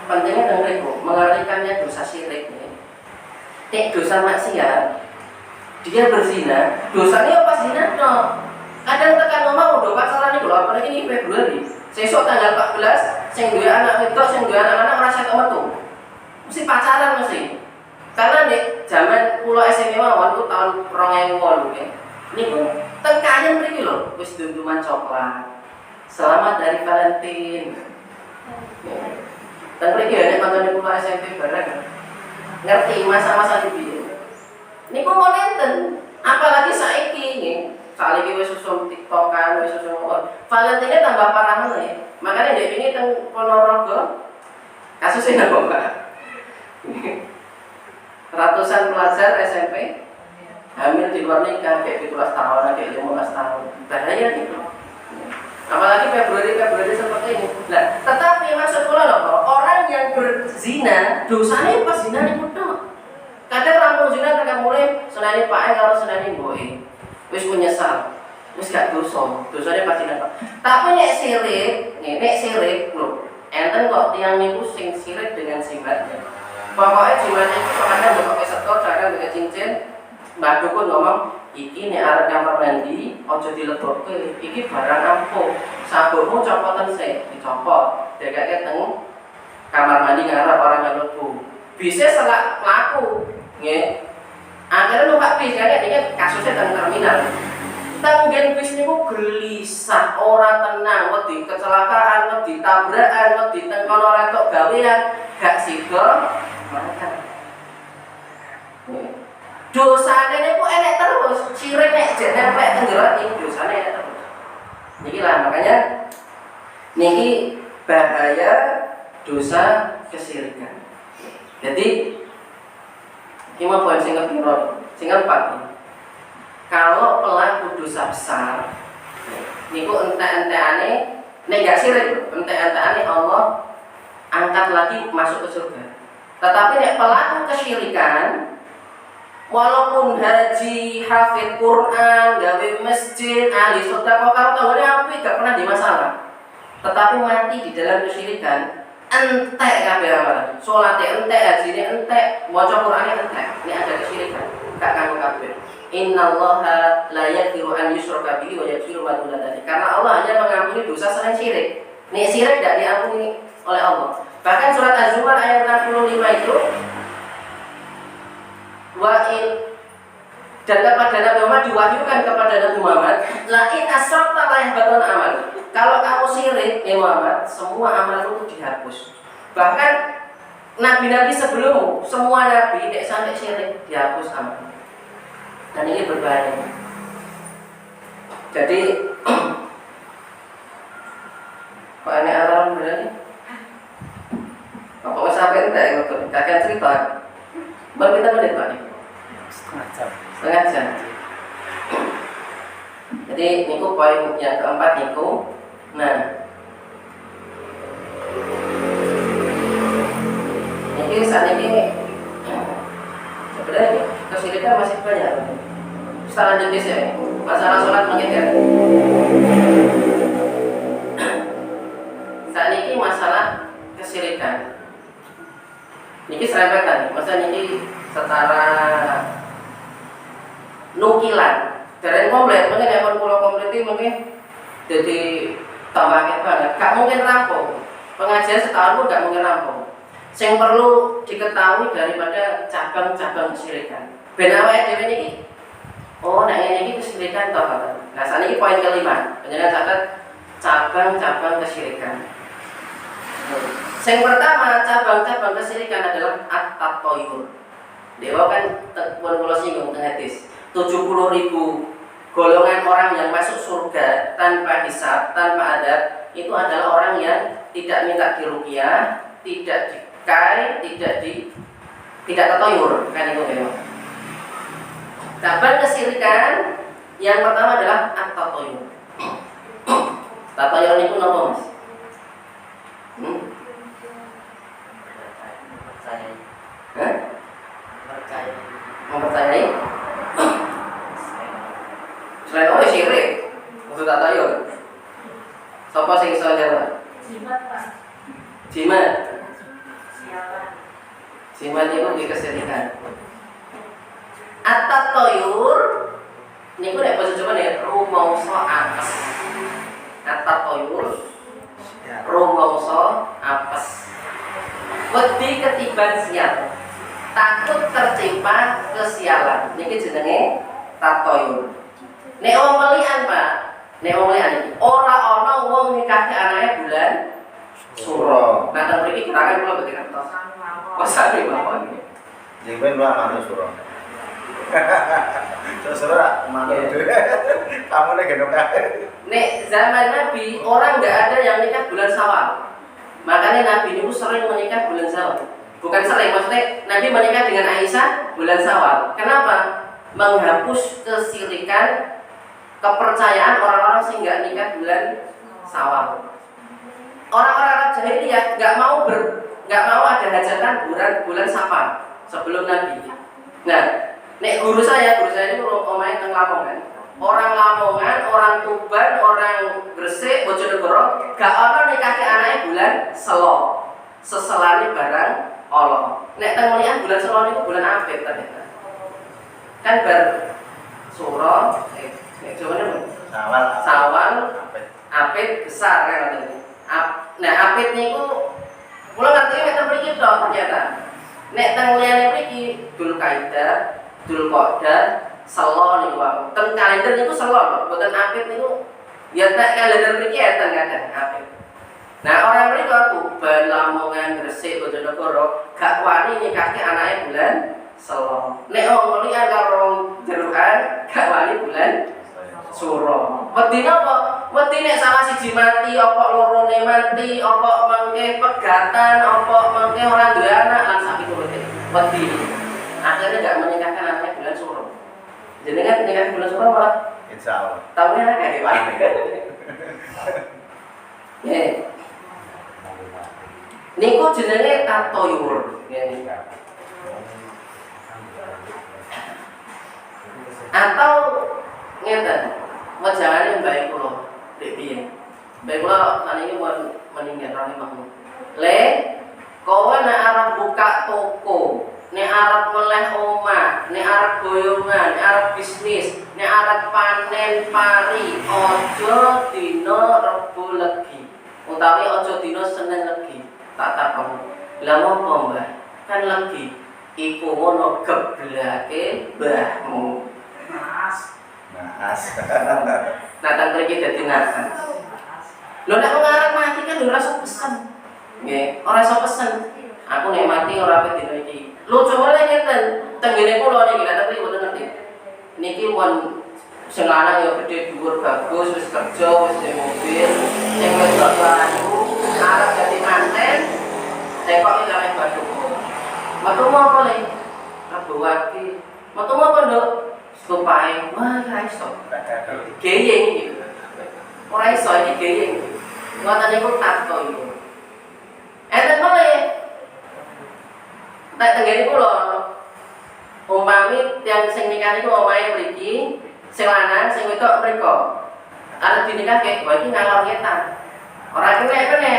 pentingnya dengan rego mengerikannya dosa syirik ini. Nek dosa maksiat dia berzina, dosanya apa zina no. Kadang tekan ngomong udah pacaran itu apalagi ini Februari. Sesuk tanggal 14 sing duwe anak wedok, sing duwe anak-anak ora sak metu. Mesti pacaran mesti. Karena di zaman pulau SMA waktu tahun 2008 ya. Niku tengkane mriki lho wis dunduman coklat. Selamat dari Valentine. Dan mriki ya nek kancan pulau SMP bareng. Ngerti masa-masa iki. Niku mau nenten, apalagi saiki nggih. Saiki wis susul TikTokan, wis susul Valentine tambah parah meneh. Makanya dek ini teng Ponorogo kasusnya napa, Pak? Ratusan pelajar SMP hamil di luar nikah kayak 17 tahun, kayak 15 tahun. Bahaya gitu. Apalagi Februari seperti ini. Nah, tetapi maksud kula lho, orang yang berzina, dosanya pas zina niku tok. Kadang rampung zina tekan mulai senane pake karo senane mboke. Wis menyesal. Wis gak dosa. Dosane pas zina tok. Tapi nek sirik lho. Enten kok tiyang niku sing sirik dengan sifatnya. Pokoknya jimatnya itu kadang pakai setor, kadang pakai cincin. Mbak Dukun ngomong, iki nek arep kamar mandi, aja dilebokke. Iki barang ampuh. Sabukmu copotan sih, dicopot. Dekake teng kamar mandi ngarep orang mlebu. Bisa selak laku, nggih. Akhirnya numpak bis, ini kasusnya teng terminal. Tanggen bis niku gelisah, ora tenang, wedi kecelakaan, wedi tabrakan, wedi teng kono retok gawean, gak sida makan. Dosane niku enek terus, sirik nek jek nempel teng jero iki dosane enek terus. Niki lah makanya niki bahaya dosa kesirikan. Jadi iki mau poin sing kepiro? Sing keempat. Kalau pelaku dosa besar niku ente-enteane nek gak sirik, ente-enteane Allah angkat lagi masuk ke surga. Tetapi nek pelaku kesyirikan walaupun haji, hafid Quran, gawe masjid, ahli sedekah karo tanggane apik gak pernah di masalah. Tetapi mati di dalam kesyirikan, entek kabeh amalan. Salate entek, hajine entek, maca Qur'ane entek. Nek ada kesyirikan, gak kanggo kabeh. Innallaha la yaghfiru an yushraka bihi wa yaghfiru ma duna dzalik. Karena Allah hanya mengampuni dosa selain syirik. Nek syirik tidak diampuni oleh Allah. Bahkan surat Az-Zumar ayat 65 itu wa'in dan kepada Nabi Muhammad diwahyukan kepada Nabi Muhammad la in asrakta la yahbatun amal. Kalau kamu syirik ya Muhammad, semua amalmu itu dihapus. Bahkan nabi-nabi sebelummu, semua nabi nek sampai syirik dihapus amal. Dan ini berbahaya. Jadi Pak Ane Alam berani apa sampai entek ngoten, kakek cerita. Baru kita menit Pak. Setengah jam. Jadi niku poin yang keempat niku. Nah, ini saat ini sebenarnya kesyirikan masih banyak. Setelah jenis ya, masalah sholat mungkin kan. Saat ini masalah kesyirikan. Niki serempetan, maksudnya niki secara nukilan. Dari komplit, mungkin yang pulau komplit ini mungkin jadi tambahnya banget. Gak mungkin rampung. Pengajian setahun pun gak mungkin rampung. Yang perlu diketahui daripada cabang-cabang kesyirikan. Benawa dhewe niki. Oh, nek ngene iki kesyirikan toh. Nah, saat ini poin kelima. Penjelasan catat cabang-cabang kesyirikan. Yang pertama, cabang-cabang kesyirikan adalah at-tatoyur. Dewa kan pun kula singgung teng hadis. 70.000 golongan orang yang masuk surga tanpa hisab, tanpa adab, itu adalah orang yang tidak minta diruqyah, tidak dikai, tidak tatoyur, kan itu memang. Cabang kesyirikan yang pertama adalah at-tatoyur. Tatoyur itu napa, Mas? Mempercayai selain itu syirik untuk tatayur. Sapa sing iso jawab? Jimat, Pak. Jimat. Sialan. Jimat itu dikesirikan. At-tatoyur niku nek bahasa Jawa nek rumangsa apes. At-tatoyur rumangsa apes. Wedi ketiban sial. Takut tertimpa kesialan. Niki jenenge tatoyur. Nek wong melian, Pak. Nek wong melian iki ora ana wong nikahke anake bulan Suro. Nah, ten mriki keterangan kula boten ngertos. Wasane mawon. Jengben lu aman Suro. Suro manut. Kamu nek gendong kae. Nek zaman Nabi orang nggak ada yang nikah bulan Syawal. Makanya Nabi itu sering menikah bulan Syawal. Bukan sering, maksudnya Nabi menikah dengan Aisyah bulan Syawal. Kenapa? Menghapus kesyirikan, kepercayaan orang-orang sing nggak nikah bulan Syawal. Orang-orang Arab jahiliyah nggak mau ada hajatan bulan Safar sebelum Nabi. Nah, nek guru saya ini omahe teng Lamongan. Orang Lamongan, orang Tuban, orang Gresik, Bojonegoro gak ana nikahke anake bulan Selo. Seselane barang Allah. Nek teng mulian bulan Selo niku bulan Apit ternyata. Kan bar Suro, nek jawane Sawal, Apit besar kan ngoten. Nah, Apit niku kula ngerti nek teng mriki tok ternyata. Nek teng liyane mriki Dzulqa'dah, Dzulqa'dah, Selo niku wae. Teng kalender niku Selo, boten Apit niku ya tak kalender mriki enten kadang Apit. Nah, orang mereka Tuban, Lamongan, Gresik, Bojonegoro gak wani nikahke anake bulan Selo. Nek wong mulian karo jeruan gak wani bulan Suro. Wedi napa? Wedi nek salah siji mati, apa lorone mati, apa mengke pegatan, apa mengke ora duwe anak lan sak piturute. Wedi. Akhirnya gak menikahkan anaknya bulan Suro. Jenengan nikah bulan Suro apa? Insyaallah. Tahunnya akeh Pak. Nggih. Niku jenenge tatoyur. Nggih. Atau ngeten, wajahane mbak kula dek piye. Mbak kula saniki meninggal rahimahullah. Le, kowe nek arep buka toko, nek arep meleh omah, nek arep boyongan, nek arep bisnis, nek arep panen pari, aja dina Rebo Legi. Utawi aja dina Senin Legi. Tak takon. Lah ngopo, Mbah? Kan Legi iku ngono geblake mbahmu. Mas. Nah, tak mriki dadi nakas. Lho nek wong arep mati kan ora iso pesen. Nggih, ora iso pesen. Aku nek mati ora apik dina iki. Lucu wae ngeten. Tenggene kula niki kata iki mboten ngerti. Niki won sing lanang ya gedhe dhuwur bagus wis kerja wis duwe mobil. Sing wedok ayu arep dadi manten. Tekok iki kalih Bandung. Metu apa le? Abowaki. Metu apa, Nduk? Stupae. Wah, ra iso. Geyeng iki. Ora iso iki geyeng. Ngoten niku tato iki. Enten meleh. Tak tenggene kula. Umpami tiyang sing nikah niku omahe mriki, sing lanang sing wedok mriko. Arep dinikahke, wah iki ngalor ngetan. Ora kene-kene.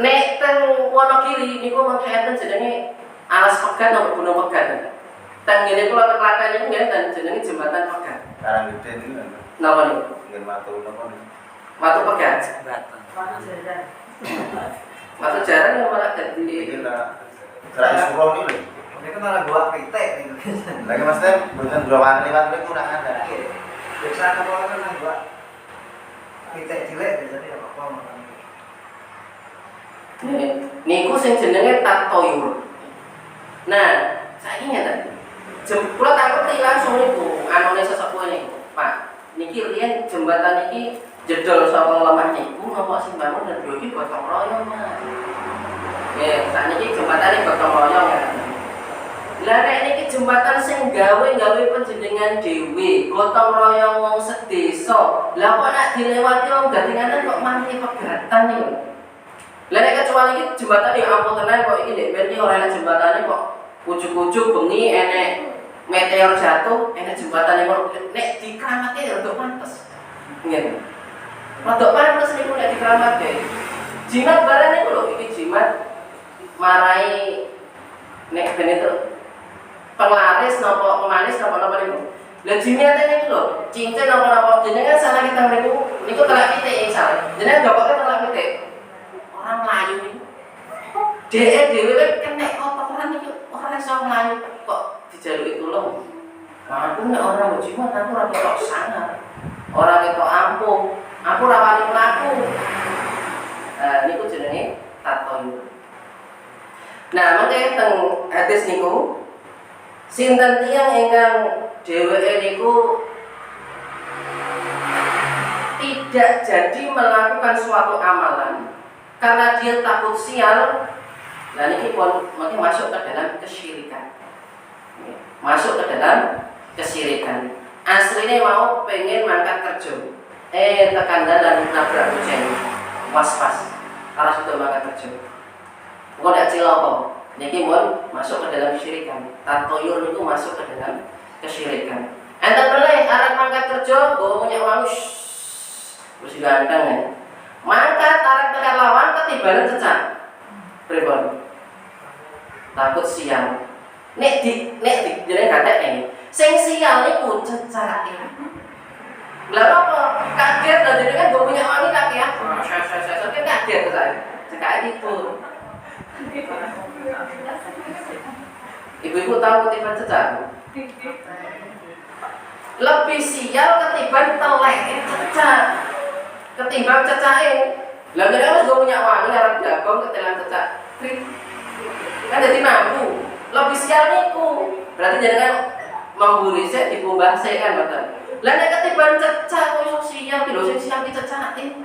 Nek teng Wonogiri niku mangke enten jenenge alas pegat nopo gunung pegat. Teng ngene kula teng Klaten niku enten jenenge jembatan pegat. Karang gede niku lho. Napa niku? Ngen matu napa niku? Watu pegat. Mana jalan? Watu jarang yang malah dadi Iki lah kerai suruh niku lho. Ini kan malah gua pitek nih. Lagi Mas Tem, bukan dua liwat niku kurang ada. Biasa kan orang kan gua pitek cilik biasanya apa makan. niku sing jenenge tatoyur. Nah, saiki ngeten. Kula takut langsung niku anone sesepuh niku. Pak, niki riyen jembatan iki jedol saka lemah niku napa sing bangun dan iki gotong royong, Mas. Nggih, sakniki jembatane gotong royong ya. Lah nek niki jembatan sing gawe panjenengan dhewe, gotong royong wong sedesa. Lah kok nek dilewati wong dadi ngaten kok mati pegatan niku. Lah nek kecuali iki jembatan ya ampun tenan kok iki nek ben iki ora enak jembatane kok ujug-ujug bengi enek meteor jatuh, enek jembatane kok nek dikramate ya rada pantes. Nggih. Rada pantes niku nek dikramate. Jimat barang niku lho iki jimat marai nek ben itu penglaris napa pemanis napa niku. Lah jimatane niku lho, cincin napa jenengan salah kita niku telak pitik salah. Jenengan gapake telak pitik. Orang Melayu ini, dia dewe kena kotoran itu orang iso Melayu kok dijaluki tulung. Nah, aku nek orang jimat aku ora ketok sangar, ora ketok ampuh, aku ora wani mlaku. Niku jenenge tatoyur. Nah, mangke teng hadis niku sinten tiyang ingkang dheweke niku tidak jadi melakukan suatu amalan karena dia takut sial, dan ini pun mungkin masuk ke dalam kesyirikan. Masuk ke dalam kesyirikan. Aslinya mau pengen mangkat kerja, tekan dalan nabrak kucing, was-was, karena sudah mangkat kerja. Kok tidak ciloko, ini pun masuk ke dalam kesyirikan. Tatoyur itu masuk ke dalam kesyirikan. Enten boleh arah mangkat kerja, gue punya uang, terus ganteng ya. Mangkat tarik tekan lawan ketibaran cecak. Pripun? Takut sial. Nek di jenenge katene. Sing sial niku cecake. Lah apa? Kaget lho jenenge kan punya wangi kaget. Saya kan kaget to saya. Cekake itu. Ibu-ibu tahu ketiban cecak? Lebih sial ketiban telek cecak. Ketimbang cecake. Lah jenengan wis punya wangi arep jagong ketelan cecak. Kan dadi mampu. Lebih sial niku. Berarti jenengan memburi sik dikumbah sik kan mboten. Lah nek ketimbang cecak kok iso sial ki lho sing sial ki cecake.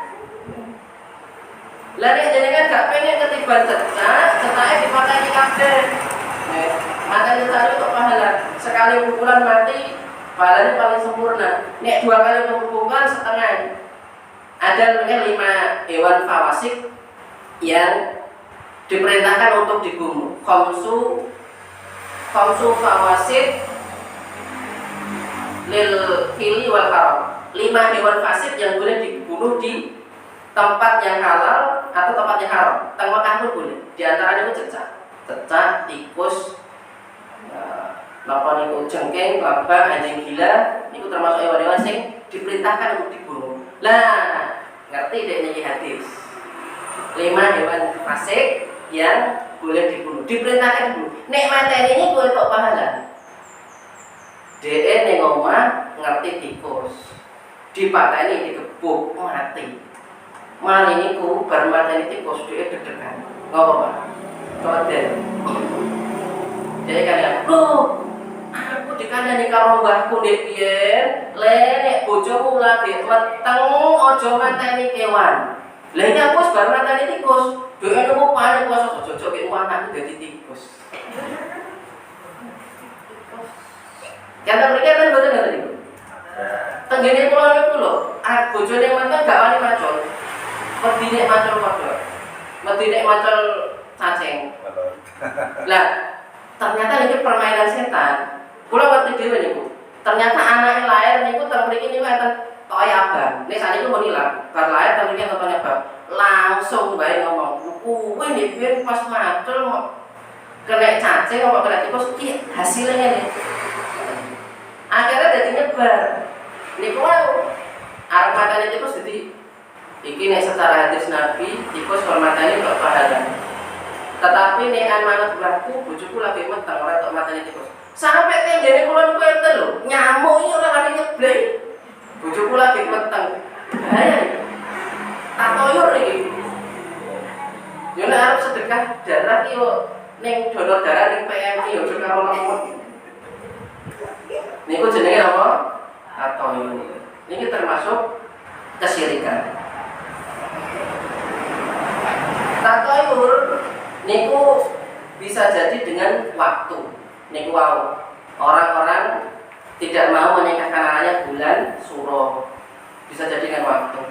Lah nek jenengan gak pengen ketimbang cecak, cecake dipateni kabeh. Matane cari kok pahala. Sekali pukulan mati, pahalanya paling sempurna. Nek dua kali pukulan setengah. Ada namanya 5 hewan fawasik yang diperintahkan untuk dibunuh. Khamsu fawasid lil fili wal haram. 5 hewan fasik yang boleh dibunuh di tempat yang halal atau tempat yang haram. Teng Mekah pun boleh. Di antaranya itu cecak, tikus, napa niku jengking, kelabang, anjing gila, niku termasuk hewan-hewan sing diperintahkan untuk dibunuh. Lah, ngerti dek niki hadis. 5 hewan fasik yang boleh dibunuh, diperintahkan dibunuh. Nek materi ini kowe tok pahala. Dek ning omah ngerti tikus. Dipateni digebuk mati. Mari niku bar mateni tikus dek deg-degan. Ngopo, Pak? Koden. Jadi kalian, aku dikandani karo mbahku ndek biyen, nek bojomu lagi meteng aja mateni kewan. Lah iki aku wis bar mateni tikus, dhek nemu paling kuasa jojo ki anakku dadi tikus. Kata mereka kan boten ngoten niku. Tenggene kula niku lho, bojone mantan gak wani macul. Medine macul padha. Medine macul cacing. Lah, ternyata ini permainan setan. Kula ngerti dhewe niku. Ternyata anake lahir niku teng mriki niku enten toya abang. Nek sakniki mun ilang, bar lahir teng mriki enten toya abang. Langsung bae ngomong, kuwi nek pas macul kena cacing apa kena tikus ki hasilnya nih. Akhirnya dadi nyebar. Niku arep matane tikus dadi iki nek secara hadis Nabi tikus hormatane kok pahala. Tetapi nek manut berlaku bojoku lagi meteng ora tok matane tikus. Sampai tenggene kula niku enten lho, nyamuk iki ora wani nyeblek. Bojoku lagi meteng. Bahaya. Tak toyor iki. Yo nek arep sedekah darah iki yo ning donor darah ning PMI yo aja karo lemut. Niku jenenge apa? Tatoyur. Ini termasuk kesyirikan. Tatoyur niku bisa jadi dengan waktu. Niku wow. Orang-orang tidak mau menikahkan anaknya bulan Suro. Bisa jadi dengan waktu.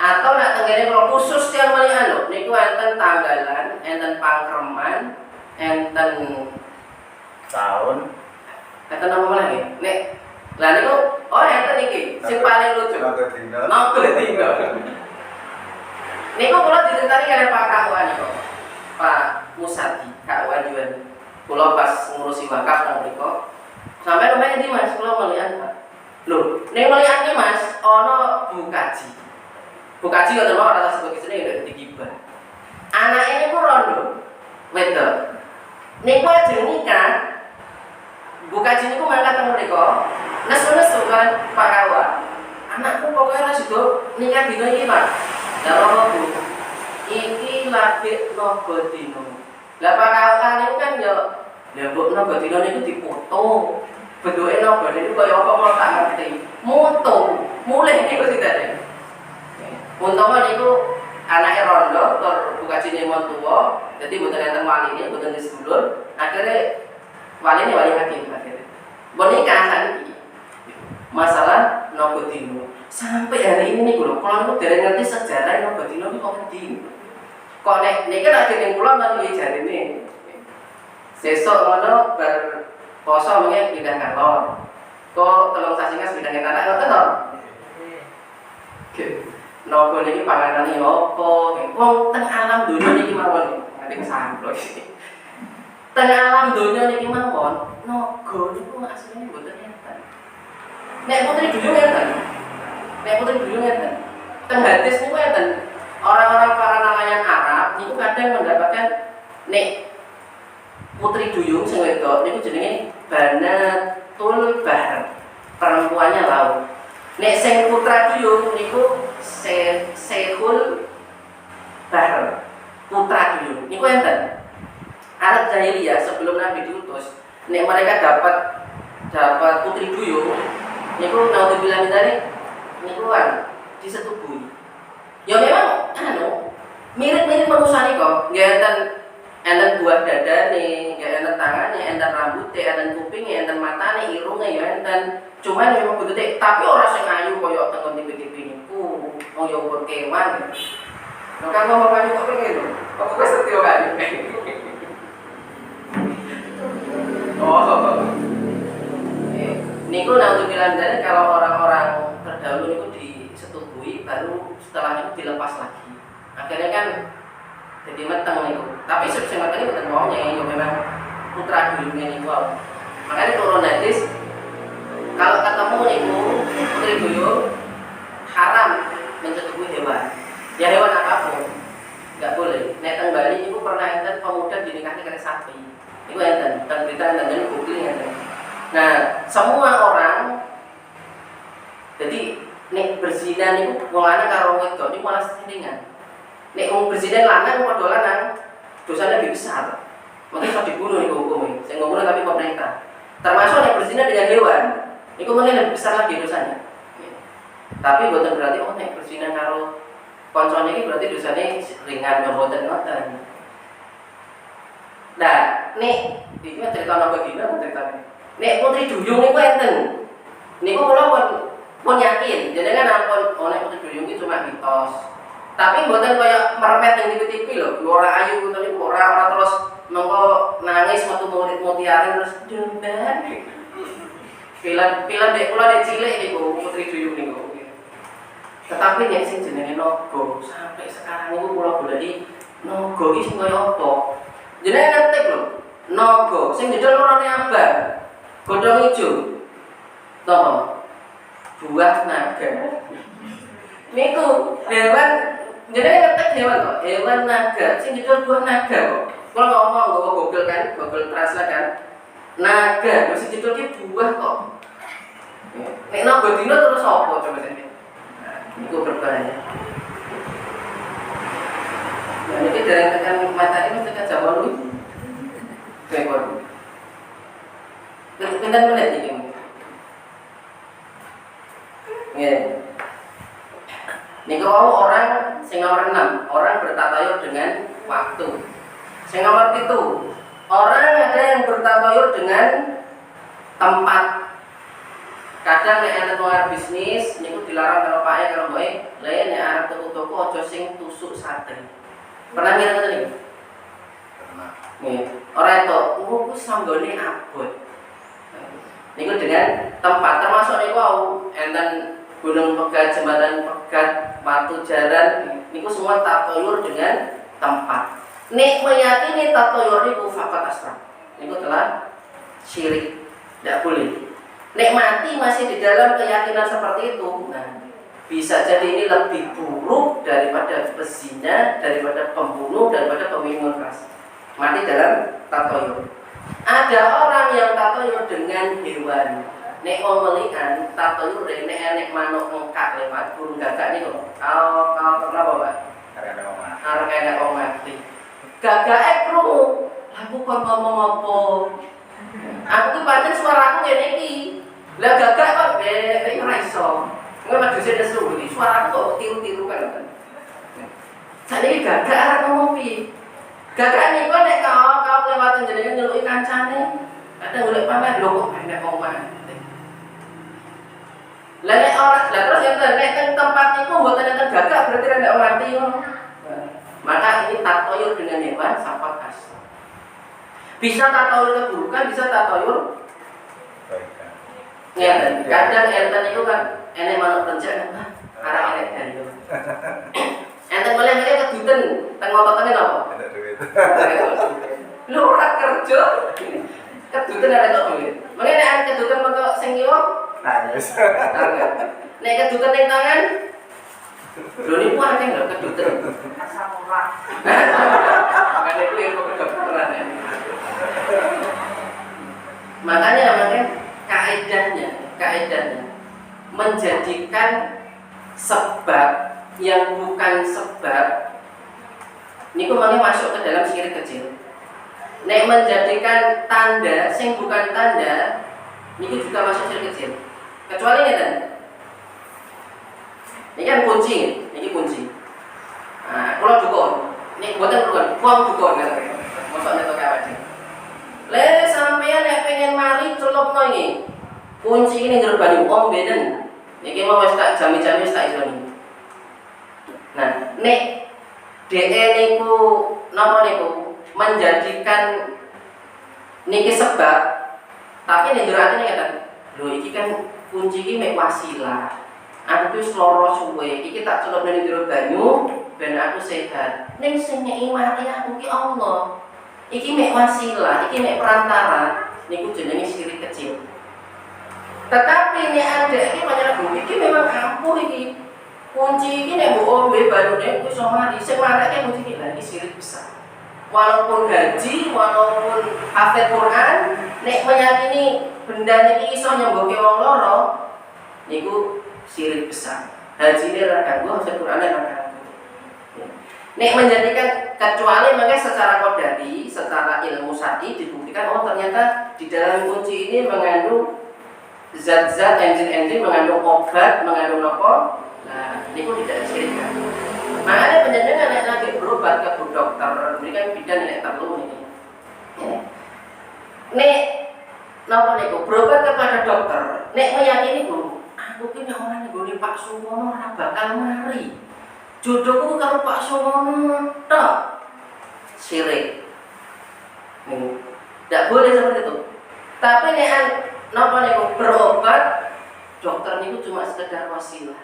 Atau nak tenggene kalau khusus yang melihat lho, niku enten tanggalan, enten pangkreman, enten tahun apa lagi? Nek lah niku enten iki sing paling lucu. Naga dina. Niku kula diceritani kali Pak Kawan niku. Pak Musadi, Kawan Juan. Kula pas ngurusi wakaf nang mriku. Sampai lumayan ndi Mas, kula melihat Pak. Lho, ning melihat iki Mas, ana bukaji. Bukaji kok terus ora sebagai sini udah digibah. Anak ini ku rondo. Wedok. Niku ajeng nikah. Bukaji niku mangkat teng mriku. Nesu-nesu kan Pak Kawan. Anakku pokoknya ora sido nikah dina iki, Pak. Lah apa Bu? Iki lagi nogo dino. Lah Pak Kawan niku kan yo mbok nogo dino niku dipoto. Bentuke nogo niku kaya apa kok tak ngerti. Mutung. Mulih niku sidane. Untama niku anake rondo tur bukajine mon tuwa, dadi mboten enten waline, mboten sedulur. Akhire waline wali hakim akhire. Mbon nikah saniki. Masalah nopo dino. Sampai hari ini niku lho, kula niku dereng ngerti sejarah nopo dino niku kok ngendi. Kok nek niki lak dening kula nang jarine. Sesuk ngono bar poso mengke pindah kantor. Kok telung sasi kas pindah kantor ngoten to? Oke. Nopo niki panganane opo? Wong teng alam donya niki mawon. Nganti kesamplok iki. Teng alam donya niki mawon, naga niku asline mboten enten. Nek putri duyung enten. Nek putri duyung enten. Teng hadis niku enten. Orang-orang para nelayan Arab niku kadang mendapatkan nek putri duyung sing wedok niku jenenge Banatul Bahr. Perempuannya laut. Nek sing putra duyung niku Syekhul Bahr, putra duyung. Niku enten. Arab jahiliyah sebelum Nabi diutus, nek mereka dapat putri duyung, niku naudzubillah dari niku kan disetujui. Ya memang mirip-mirip manusia niku, nggih enten buah dadane, nggih enten tangane, enten rambute, enten kupinge, enten matane, irunge ya enten. Cuman memang begitu, tapi orang sing ayu koyo teng TV-TV niku, wong yo umur kewan. Lho kan ngomong ayu kok pengen lho. Kok wis setyo kan? Oh. Niku nang bilang dari kalau orang-orang terdahulu niku disetujui baru setelah itu dilepas lagi. Akhirnya kan jadi meteng niku. Tapi sing meteng iki mboten wonge, yo memang putra duyunge niku. Makanya turun hadis kalau ketemu niku putri duyung haram mencetujui hewan. Ya hewan apapun nggak boleh. Nek teng Bali niku pernah enten pemuda dinikahi karo sapi. Niku enten, teng berita enten bukti enten. Nah, semua orang jadi nek berzina niku wong lanang karo wedok niku malah settingan. Nek wong berzina lanang padha lanang dosanya lebih besar. Mungkin bisa dibunuh niku hukumnya. Sing ngomong tapi pemerintah. Termasuk nek berzina dengan hewan. Itu mungkin lebih besar lagi dosanya. Tapi bukan berarti nek berzina karo koncone iki berarti dosanya ringan mboten ngoten. Nah, nek iki cerita napa dina ceritane. Nek putri duyung niku enten. Niku kula pun yakin, jenengan ampun nek putri duyung iki cuma mitos. Tapi mboten kaya mermet ning TV-TV lho, ora ayu ngoten niku ora terus mengko nangis metu murid mutiara terus dembar. Film dek kula dek cilik niku putri duyung niku. Tetapi nek sing jenenge naga sampai sekarang niku kula goleki Naga iki sing kaya apa? Jenenge ngetik lho. Naga sing judul warnane abang. Godhong ijo. Toh. Buah naga. Niku hewan jenenge ngetik hewan kok. Hewan naga sing judul buah naga kok. Kalau ngomong nggawa Google kan, Google Translate kan. Naga, sing judul ki buah kok. Nek naga dino terus apa coba sini? Niku berbahaya. Nah, ini dari tekan mata ini tekan Jawa dulu. Rekor. Pindah menit ini. Ya. Niku orang sing nomor 6, orang bertatayur dengan waktu. Sing nomor 7, orang ada yang bertatayur dengan tempat. Kadang nek ana wong bisnis niku dilarang karo pake karo mboke, lha nek arep tuku-tuku aja sing tusuk sate. Pernah ngira ngoten niku? Pernah. Nggih. Ora itu, ku sanggone abot. Niku dengan tempat termasuk niku enten gunung pegat, jembatan pegat, batu jalan, niku semua tatayur dengan tempat. Nek meyakini tatayur niku fakat asram. Niku telah syirik, tidak boleh. Nek mati masih di dalam keyakinan seperti itu, nah bisa jadi ini lebih buruk daripada pezina, daripada pembunuh, daripada peminum keras. Mati dalam tatayur. Ada orang yang tatayur dengan hewan. Nek mau melihat tatayur nek enek manuk engkak lewat burung gagak niku. Kau pernah apa, Pak? Arep enek wong mati. Gagake krungu. Aku kon ngomong apa? Aku ki pancen suaraku ngene iki. Lah gagak kok ora iso. Engko meduse nesu iki suaraku kok tiru-tiru kan. Sakniki gagak arep ngomong piye? Gagak niku nek kau lewat jenenge nyeluki kancane. Kadang golek pamer lho kok enek wong mati. Lah nek ora, lah terus yen nek teng tempat niku mboten enten gagak berarti nek mati ngono. Maka ini tatayur dengan hewan sapat asal. Bisa tatayur keburukan, bisa tatayur kebaikan. Ya, kadang enten itu kan enek manuk pencet, arah enek dan. Enten boleh-boleh keduten, teng ototane napa? Ada duit. Lu ora kerja. Keduten ada tok duit. Mengene nek keduten metu sing kiwa nangis. Nek keduten ning tangan lho niku akeh lho keduten. Asam urat. Makanya itu yang kedokteran ya. Makanya kaedahnya menjadikan sebab yang bukan sebab niku mangke masuk ke dalam syirik kecil. Nek menjadikan tanda sing bukan tanda niku juga masuk syirik kecil. Kecuali ngeten. Ini kan kunci, ini kunci. Nah, kalau dukun, ini buatan dukun, kuang dukun kan? Maksudnya itu kayak apa? Le sampean nek pengen mari celup no ini, kunci ini gerbani om beden. Niki mau wis tak jami-jami wis tak izoni. Nah, nek DE niku napa niku menjadikan niki sebab, tapi nek jeratine ngeten. Lho iki kan kunci iki mek wasilah. Aku wis lara suwe, iki tak celup nang jero banyu ben aku sehat. Ning sing nyeki mati aku ki Allah. Iki mek wasilah, iki mek perantara, niku jenenge syirik kecil. Tetapi nek ada iki panjenengan iki memang ampuh iki. Kunci iki nek mbok ombe banyune kuwi iso mari. Sing marake kunci iki lagi syirik besar. Walaupun haji, walaupun hafal Quran, nek meyakini benda niki iso nyembuhke wong lara, niku syirik besar. Haji ini ora ganggu, hafal Quran ora ganggu. Nek menjadikan kecuali makanya secara kodari, secara ilmu syar'i dibuktikan oh ternyata di dalam kunci ini mengandung zat-zat enzim-enzim, mengandung obat, mengandung apa? Nah, niku tidak disirikan. Makanya penjenengan nek lagi berobat ke dokter, ini kan bidan nek perlu ini. Nek napa niku berobat kepada dokter, nek meyakini Bu, aku ki nek ora nggone Pak Suwono ora bakal mari. Jodohku karo Pak Suwono tok. Syirik. Tidak boleh seperti itu. Tapi nek napa niku berobat, dokter niku cuma sekedar wasilah.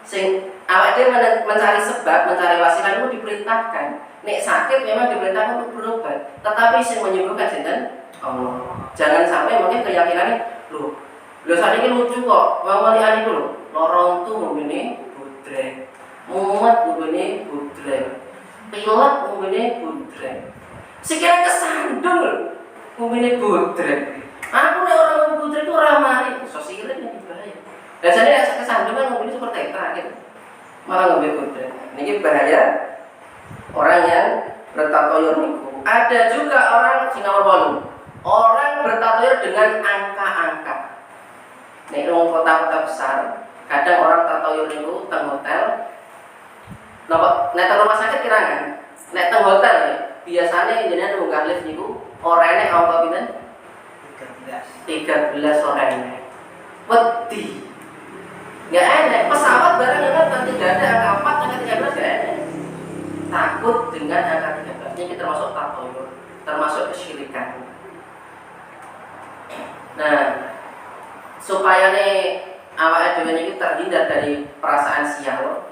Sing awak dhewe mencari sebab, mencari wasilah itu diperintahkan. Nek sakit memang diperintahkan untuk berobat, tetapi yang menyembuhkan sinten Allah. Jangan sampai mungkin keyakinannya loh saat ini lucu kok, wong walian itu loh, lorong tuh begini budrek, mumet begini budrek, pilek begini budrek, sikilnya kesandung begini budrek. Aku nih orang budrek itu ramai, sosialnya yang bahaya. Biasanya kesandung kan begini seperti itu, gitu. Malah ngambil budrek. Ini bahaya orang yang bertatoyur niku. Ada juga orang Singapura orang bertatoyur dengan angka-angka. Nek wong kota-kota besar, kadang orang tatoyur niku teng hotel. Nek teng rumah sakit kirangan. Nek teng hotel ya, biasanya jenengan munggah lift niku orene angka pinten? 13 orene. Wedi. Enggak enak, pesawat barang yang kan tidak ada angka 4, angka 13 enggak enak. Takut dengan angka 13. Ini termasuk tatoyur, termasuk kesyirikan. Nah, supaya nih awak dhewe niki terhindar dari perasaan sial,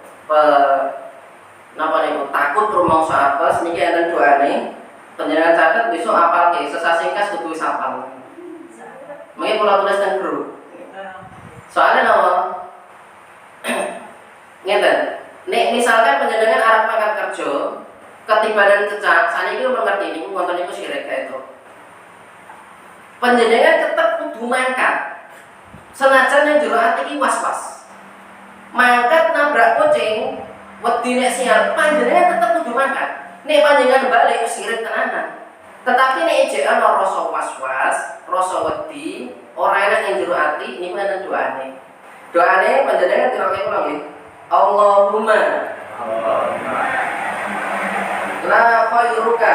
napa niku takut rumangsa apes niki enten doane. Panjenengan catet besok apalke sesasingkas kudu wis apal. Mengki kula tulis teng grup. Soalnya napa? Ngeten. Nek misalkan panjenengan arep mangkat kerja, ketibanan cecak, saniki mengerti niku wonten niku syirik itu. Panjenengan tetep kudu mangkat. Senajan yang jero ati iki was-was. Mangkat nabrak kucing, wedi nek sial, panjenengan tetep kudu mangkat. Nek panjenengan balik sirik tenanan. Tetapi nek ejek ana rasa was-was, rasa wedi, ora enak yang jero ati, niku ana doane. Doane panjenengan tiroke kula nggih. Allahumma la khairuka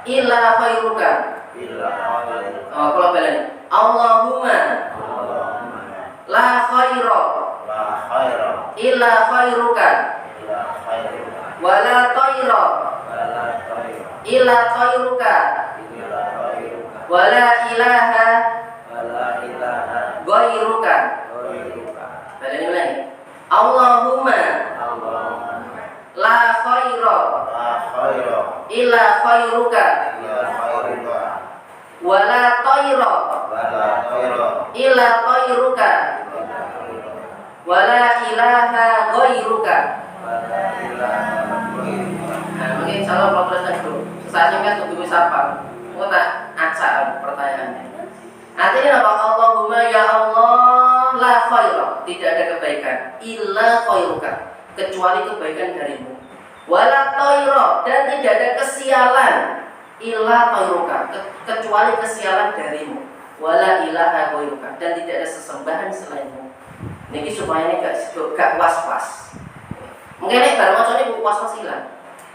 illa khairuka. Kalau balen Allahumma la khaira illa khairuka wala tayra illa khairuka wala ilaha ghairuka. Balen lagi Allahumma la khaira illa khairuka wala tayra illa tayruka wala ilaha ghairuka. Nah, mungkin salah proses dulu. Sesanya kan kudu wis apa? Engko tak acak pertanyaannya. Artinya apa? Allahumma ya Allah la khaira, tidak ada kebaikan illa khairuka, kecuali kebaikan darimu. Wala tayra, dan tidak ada kesialan illa tayruka, kecuali kesialan darimu. Wala ilaha ghairuka, dan tidak ada sesembahan selainmu. Niki supaya ini gak was-was. Mungkin nek bar maca niku was-was ilang.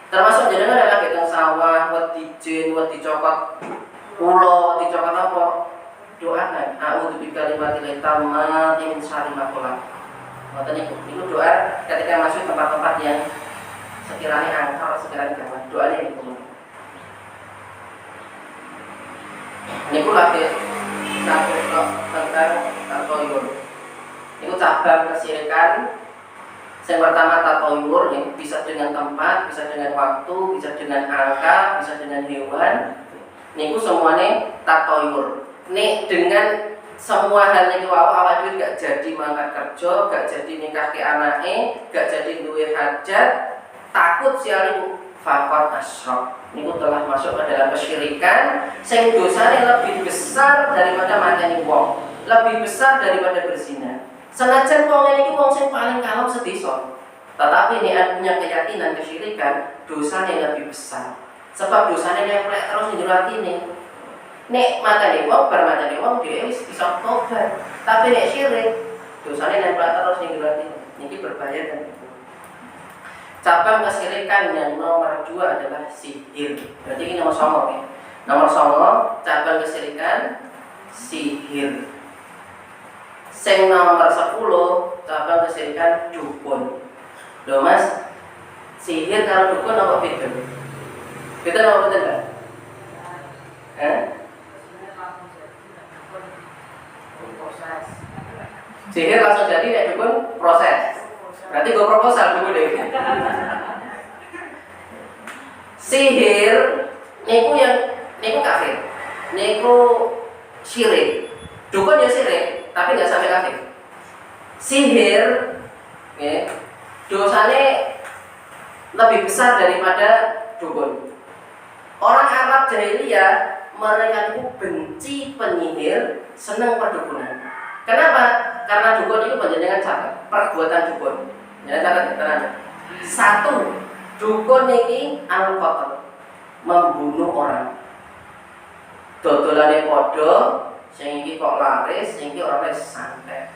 Termasuk jenengan lagi teng sawah, wedi jin, wedi cokot ulo, wedi cokot apa? Doakan, a'udzu bikalimatillahi tammati min syarri ma khalaq. Ngoten niku. Niku doa ketika masuk tempat-tempat yang sekiranya angker, sekiranya gawat. Doanya niku. Niku lagi satu tentang tatoyur. Niku cabang kesyirikan. Yang pertama tatoyur, yang bisa dengan tempat, bisa dengan waktu, bisa dengan angka, bisa dengan hewan. Niku semuanya tatoyur. Nih dengan semua hal niku awak dhewe gak jadi mangkat kerja, gak jadi nikah ke anake, gak jadi duwe hajat, takut sial fakor asyrok. Niku telah masuk ke dalam kesyirikan sing dosane lebih besar daripada mateni wong, lebih besar daripada berzina. Senajan wong iki wong sing paling kalem sedesa, tetapi nek punya keyakinan kesyirikan, dosane lebih besar. Sebab dosane nemplek terus ning jero atine. Nek mateni wong bar mateni wong dhewe wis bisa tobat, tapi nek syirik, dosane nemplek terus ning jero atine. Niki berbahaya dan cabang kesyirikan yang nomor 2 adalah sihir. Berarti ini nomor 9 ya. Nomor 9 cabang kesyirikan sihir. Sing nomor 10 cabang kesyirikan dukun. Loh Mas, sihir karo dukun apa beda? Beda apa beda enggak? Sihir langsung jadi nek dukun proses. Berarti gue proposal dulu deh. Sihir niku kafir. Niku syirik. Dukun ya syirik, tapi nggak sampai kafir. Sihir, ya, dosanya lebih besar daripada dukun. Orang Arab jahiliyah mereka itu benci penyihir, senang perdukunan. Kenapa? Karena dukun itu menjadikan catat perbuatan dukun. Ya catat tenang. Satu, dukun ini al-qatl, membunuh orang. Dodolane podo, sing iki kok laris, sing iki ora wis santet.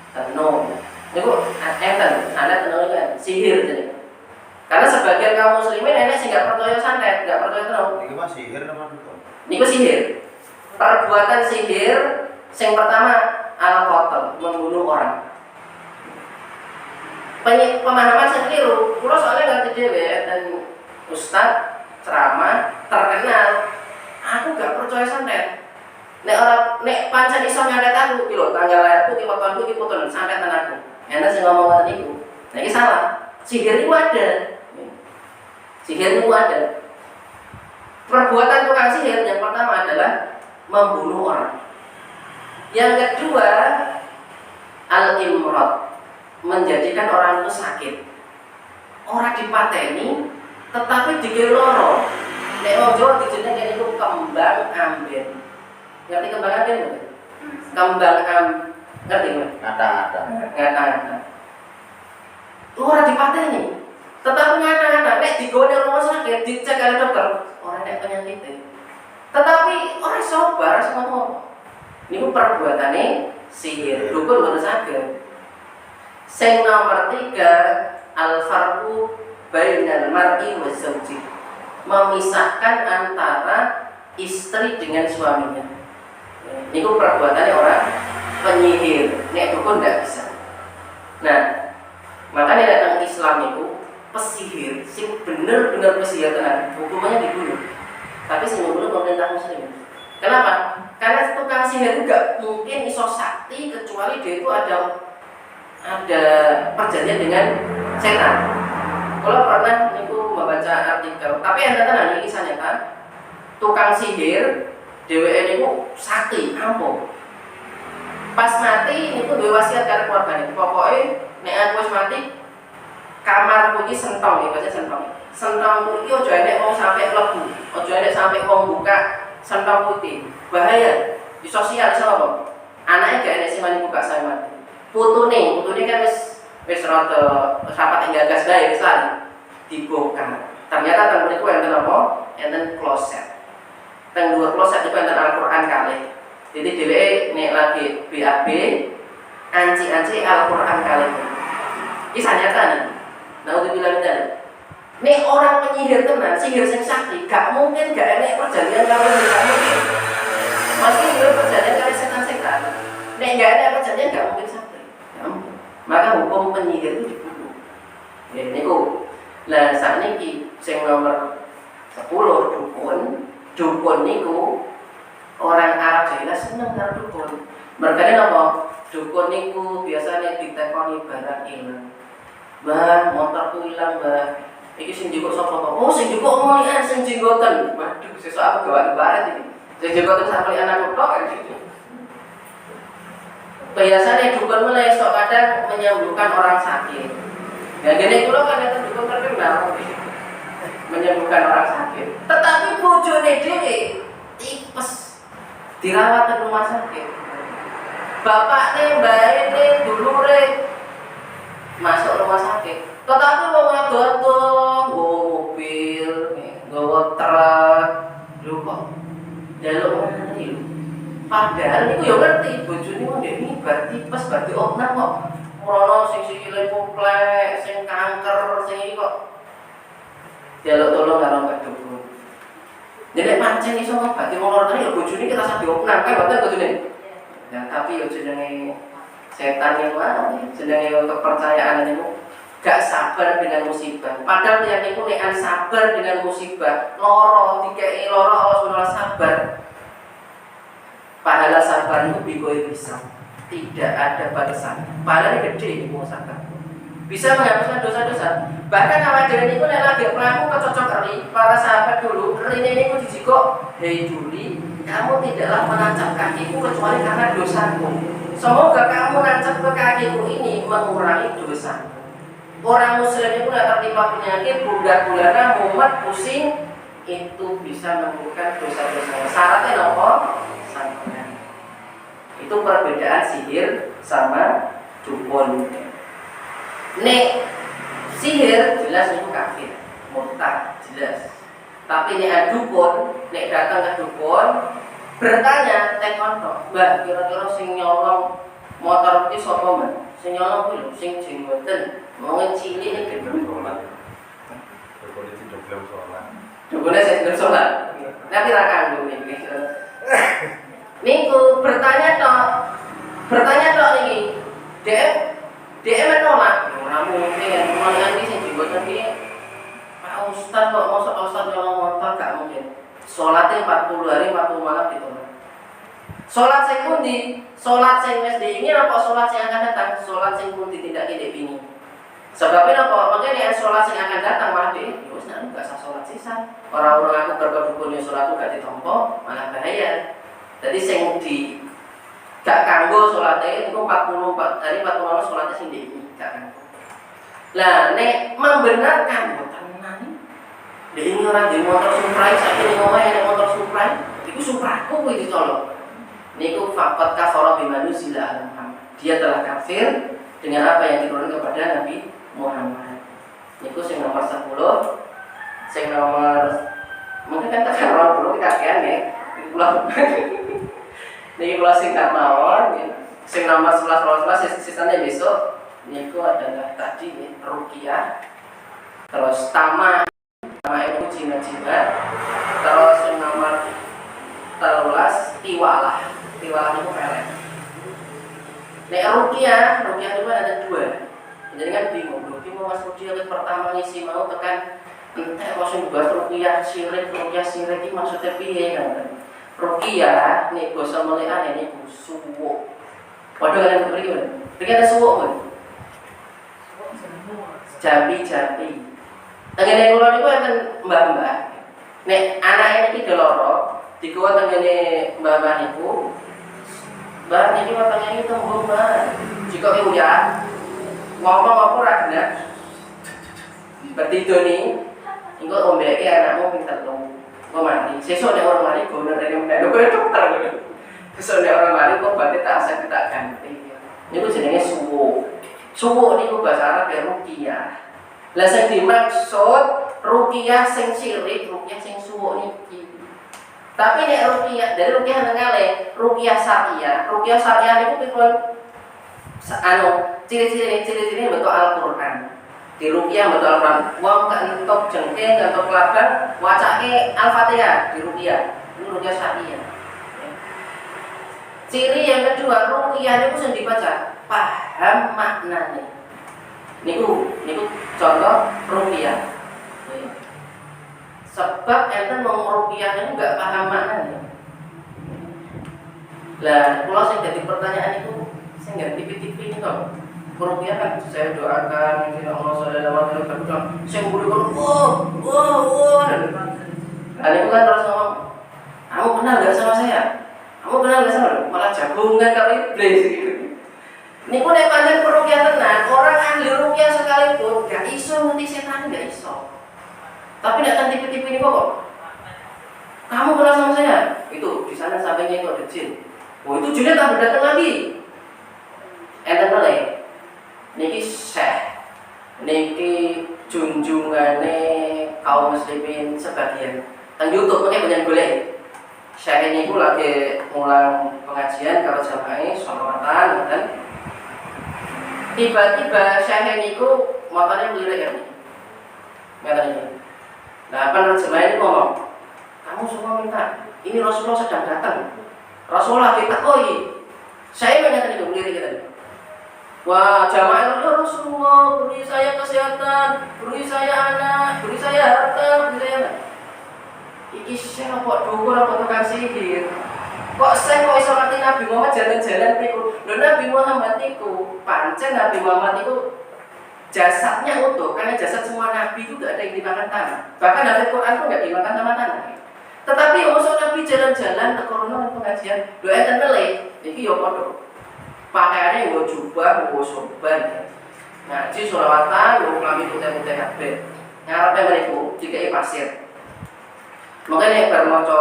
Tenung. Niku enten, ada tenung kan sihir jenenge. Karena sebagian kaum muslimin enek sing gak percaya santet, gak percaya tenung. Iki mah sihir nama dukun. Niku sihir. Perbuatan sihir sing pertama al-qatl, membunuh orang. Pemahaman sing keliru. Kula soalnya ngerti dhewe dan ustaz ceramah terkenal. Aku gak percaya santet. Nek pancen iso nyantet aku iki lho, tanggal lahirku iki wetonku iki putun santetan aku. Enak sing ngomong ngoten niku. Nah iki salah. Sihir itu ada. Sihir itu ada. Perbuatan tukang sihir yang pertama adalah membunuh orang. Yang kedua, al-imrad, menjadikan orang itu sakit. Orang dipateni tetapi dikira loro. Nek wong Jawa dijenenge niku kembang amben. Ngerti kembang amben lho? Ngerti nggak? Ngata-ngata. Ora dipateni. Tetapi ngata-ngata nek digone rumah sakit dicek karo dokter, ora nek penyakit. Tetapi ora sabar ngomong. Niku perbuatane sihir. Dukun boten saged. Sing nomor 3, al-farqu bainal mar'i wa zawji. Memisahkan antara istri dengan suaminya. Niku perbuatannya orang penyihir. Nek dukun tidak bisa. Nah, makanya datang Islam itu pesihir, sing bener-bener pesihir tenan, hukumannya dibunuh. Tapi sing membunuh pemerintah muslim. Kenapa? Karena tukang sihir itu gak mungkin iso sakti kecuali dia itu ada perjanjian dengan setan. Kalau pernah niku membaca artikel, tapi yang tenan ini kisah nyata. Tukang sihir dheweke niku sakti, ampuh. Pas mati niku duwe wasiat karo keluargane. Pokoke nek aku wis mati, kamarku iki sentong, iki sentong. Sentongku iki aja enek wong sampe mlebu, aja enek sampe wong buka sentong putih. Bahaya. Di sosial iso apa? Anake gak enek sing wani buka sampe mati. Putune kan wis rada rapat gagas bae wis lali. Dibongkar. Ternyata teng mriku enten apa? Enten kloset. Teng dhuwur kloset iku enten Al-Qur'an kalih. Jadi dheweke nek lagi BAB anci-anci Al-Qur'an kalih. Kisah nyata nih. Nah untuk bilang tadi, nek orang penyihir tenan, sihir sing sakti, gak mungkin gak enek perjanjian karo gak mungkin. Mesti duwe perjanjian karo setan-setan. Nek gak ada perjanjian gak mungkin sakti. Maka hukum penyihir itu dibunuh. Ya niku. Lah sakniki sing nomor 10 dukun. Dukun niku orang Arab jahiliyah seneng karo dukun. Mergane napa? Dukun niku biasanya ditekoni barang ilang. Mbah, motorku ilang, Mbah. Iki sing njupuk sapa, Pak? Oh, sing njupuk molian sing jenggoten. Waduh, sesuk aku gawaan baret iki. Sing jenggoten sampe anakku tok iki. Biasanya dukun mulai sok kadang menyembuhkan orang sakit. Ya gini kula kan itu dukun terkenal menyembuhkan orang sakit. Tetapi bojone dhewe tipes dirawat di rumah sakit. Bapakne, mbahne, dulure masuk rumah sakit. Tetapi wong ado-ado nggawa mobil, nggawa truk, lho kok njaluk mati lho. Padahal niku yo ngerti bojone wong iki berarti tipes, berarti opnam kok. Ora sing sikile poplek, sing kanker, sing iki kok njaluk tolong karo Mbak Dukun. Jadi pancen iso ngobati wong ora tani yo bojone kita sak diopnam kan boten bojone. Ya tapi yo jenenge setan niku jenenge kepercayaan niku gak sabar dengan musibah. Padahal yang niku nek sabar dengan musibah, loro dikei loro Allah sabar. Pahala sabar itu bigoi bisa. Tidak ada batasan. Pahalanya gede niku sabar. Bisa menghapuskan dosa-dosa. Bahkan awak dhewe niku nek lagi mlaku kecocok kali para sahabat seperti ini aku dijikok, hei Juli, kamu tidaklah menancap kakiku kecuali karena dosaku. Semoga kamu nancap ke kakiku ini mengurangi dosa. Orang muslim itu tidak tertimpa penyakit, budak gulana, mumet, pusing, itu bisa menemukan dosa-dosa. Syaratnya apa? Santunan. Itu perbedaan sihir sama dukun. Nek sihir jelas itu kafir, murtad jelas. Tapi nek dukun, nek datang ke dukun bertanya, tek kontok, Mbah kira-kira sing nyolong motor iki sapa, Mbah? Sing nyolong kuwi lho, sing jenggoten, wong cilik iki gelem sholat. Dukun itu gelem sholat. Dukune sing gelem sholat. Nanti ra kanggo iki. Niku bertanya tok niki. Dek menolak. Ora mungkin, mulane iki sing jenggoten iki Pak Ustaz kok mosok Ustaz nyolong motor gak mungkin. Sholatnya 40 hari 40 malam ditolak. Sholat sing pundi? Sholat sing wis diingin apa sholat sing akan datang? Sholat sing pundi tidak kidek ini. Sebabnya apa? Makanya sholat sing akan datang malah di wis nek gak sah sholat sisa. Orang-orang aku berkedukun sholat itu gak ditompo, malah bahaya. Jadi sing di gak kanggo sholatnya itu 44 hari 40 malam sholatnya sing diingin gak kanggo. Lah nek membenarkan tenan dia ini orang di motor Supra, saya ini ngomong ada motor Supra, itu Supraku itu dicolok. Niku fakot kafara bimanuzila ala Muhammad. Dia telah kafir dengan apa yang diturunkan kepada Nabi Muhammad. Niku sing nomor 10, sing nomor mungkin kan tak karo dulu kakean ya. Niki kula singkat mawon, sing nomor 11 sisanya besok. Niku adalah tadi ruqyah, terus tamak itu jimat-jimat, terus yang nomor 13 tiwalah itu pelet. Nek ruqyah itu ada 2. Jadi kan bingung Mas ruqyah yang pertama ngisi mau tekan entek langsung buat ruqyah sirik iki maksudnya piye kan? Ruqyah nek basa melekan ini suwuk. Padha kalian beri kan? Ada suwuk kan? Japi. Tengene kula niku enten mbah-mbah. Nek anake iki loro, dikuwa tengene mbah-mbah niku. Mbah niki wetenge iki tembung, Mbah. Jika iku ya ngomong apa ora bener. Betidoni, engko ombeke anakmu pinter dong. Engko mati. Sesuk nek orang mari gono rene mbah kowe dokter. Sesuk nek orang mari kok berarti tak asek tak ganti. Niku jenenge suwuk. Suwuk niku bahasa Arab ya ruqyah. Lah sing dimaksud ruqyah sing syirik, ruqyah sing suwuk niki. Tapi nek ruqyah, dari ruqyah nengale, ruqyah syariah. Ruqyah syariah niku pripun? Ciri-ciri betul Al-Qur'an. Di ruqyah betul Al-Qur'an. Wong kentuk jengking, kentuk kelabang, wacake Al-Fatihah di ruqyah. Ini ruqyah syariah. Ciri yang kedua, ruqyah niku sing dibaca paham maknane. Niku contoh ruqyah. Sebab enten wong ruqyah niku enggak paham maknanya. Lah, kula sing dadi pertanyaan itu sing nggak TV niku. Ruqyah kan saya doakan ya Allah sallallahu alaihi wasallam. Sing kudu wah. Lah niku kan terus ngomong, "Kamu kenal enggak sama saya? Kamu kenal enggak sama?" Malah jagungan karo iblis gitu. Niku nek pancen ruqyah tenan, orang ahli ruqyah sekalipun gak iso ngerti setan, gak iso. Tapi nek kan TV niku kok. Kamu kenal sama saya? Itu di sana sampingnya itu ada jin. Oh, itu jinnya tak datang lagi. Enten meleh. Niki syekh. Niki junjungane kaum muslimin sebagian. Tang YouTube punya banyak golek. Syekh niku lagi ngulang pengajian kalau jamaah sholawatan dan tiba-tiba syekh niku motornya melirik ya. Ngaten iki. Nah, penerjemah ini ngomong, "Kamu semua minta, ini Rasulullah sedang datang. Rasulullah ditakoi. Saya mengatakan itu melirik tadi. Wah, jamaah itu, ya Rasulullah, beri saya kesehatan, beri saya anak, beri saya harta, beri saya anak. Iki syekh kok dukun apa tukang sihir? Kok saya kok iso ngerti Nabi Muhammad jalan-jalan niku? Lho Nabi Muhammad niku pancen Nabi Muhammad niku jasadnya utuh, karena jasad semua nabi itu gak ada yang dimakan tanah. Bahkan Al-Qur'an pun gak dimakan sama tanah. Tetapi masuk Nabi jalan-jalan ke kono pengajian, doa enten meleh, iki yo padha. Pakaiane nggo jubah, nggo sorban. Ngaji selawatan, nggo klambi putih-putih kabeh. Ngarepe mriku dikeki pasir. Makanya bar maca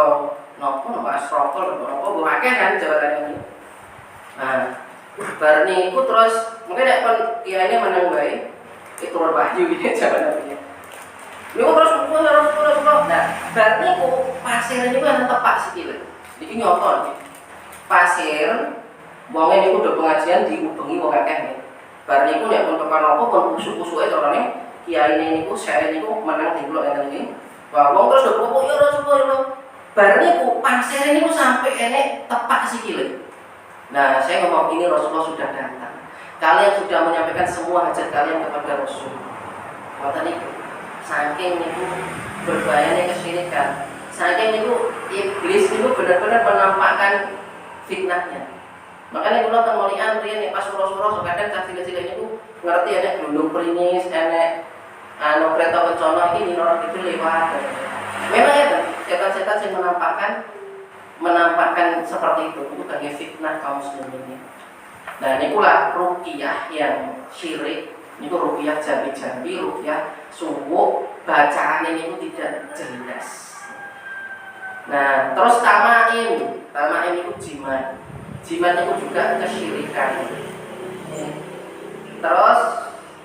napa asrofol napa nggo akeh kan jabatane iki. Nah, bar niku terus mungkin nek kon kiyaine meneng wae, itu turun wahyu iki jabatane. Niku terus nah, bar niku pasir niku ana tepak sikile. Iki nyoto iki. Pasir wonge niku do pengajian diubengi wong akeh. Bar niku nek pun tekan apa pun kusuk-kusuke carane kiyaine niku saya niku menang diplok enten iki. Wah, wong terus do kok yo ora bar niku pasir niku sampai enek tepak sikile. Nah, saya ngomong ini Rasulullah sudah datang. Kalian sudah menyampaikan semua hajat kalian kepada Rasul. Kata niku saking niku berbahayanya kesyirikan, saking niku iblis niku benar-benar menampakkan fitnahnya. Makanya kula teng mulian riyen nek pas sura-sura kadang cah cilik-cilik niku ngerti enek glundung prinis, enek kereta kencana iki minor itu lewat. Memang ya setan-setan yang menampakkan seperti itu kangge fitnah kaum muslimin. Nah nikulah ruqyah yang syirik. Niku ruqyah jambi-jambi, ruqyah sungguh bacaan ini tidak jelas. Nah, terus tamaim itu jimat. Jimat itu juga kesyirikan. Terus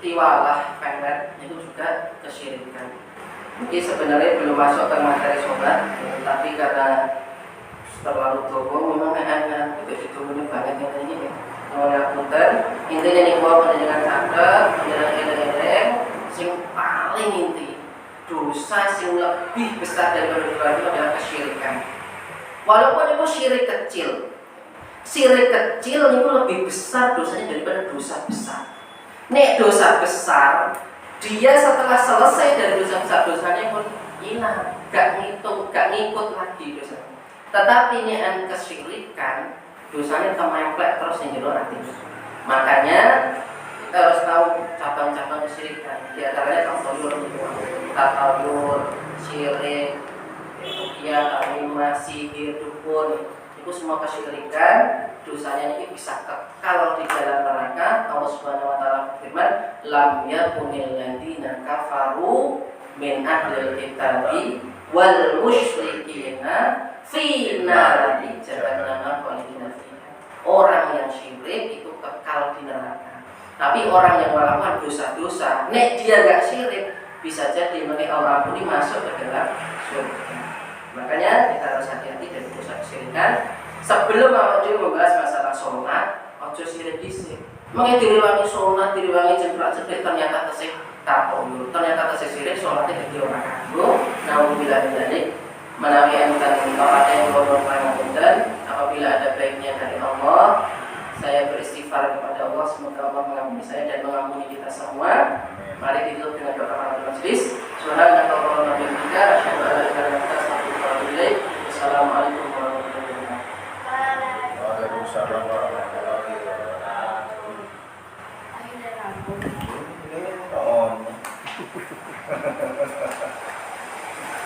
tiwalah pelet itu juga kesyirikan. Mungkin sebenarnya belum masuk ke materi sholat, tapi karena terlalu dogo memang kan itu banyak yang ini. Ngapunten, intinya nih gua penjenengan sadar, penjenengan sing paling inti dosa sing lebih besar daripada dosa itu adalah kesyirikan. Walaupun itu syirik kecil itu lebih besar dosanya daripada dosa besar. Nek dosa besar, dia setelah selesai dari dosa besar dosanya pun hilang, gak ngikut lagi dosanya. Tetapi nek kesyirikan dosanya template terus yang jero nanti. Makanya kita harus tahu cabang-cabang kesyirikan. Di antaranya tatawur, syirik, ruqyah, tamimah, sihir, dukun. Itu semua kesyirikan. Dosanya ini bisa kekal di dalam neraka. Allah Subhanahu wa taala berfirman, "Lam yakunil ladzina kafaru min ahlil kitabi wal musyrikina fi nari jahannam khalidina fiha." Orang yang syirik itu kekal di neraka. Tapi orang yang melakukan dosa-dosa, nek dia gak syirik, bisa jadi mereka orang pun masuk ke dalam surga. Makanya kita harus hati-hati dari dosa kesyirikan. Sebelum awak dhewe membahas masalah sholat, ojo syirik dhisik. Mengke diriwangi sholat, diriwangi jemprak-jemprik ternyata tesih takoyur, ternyata tesih syirik, sholatnya dadi ora kanggo. Nauzubillah min dzalik. Menawi enten kata yang bodoh pangapunten, apabila ada baiknya dari Allah, saya beristighfar kepada Allah, semoga Allah mengampuni saya dan mengampuni kita semua. Mari ditutup dengan doa kafaratul majelis.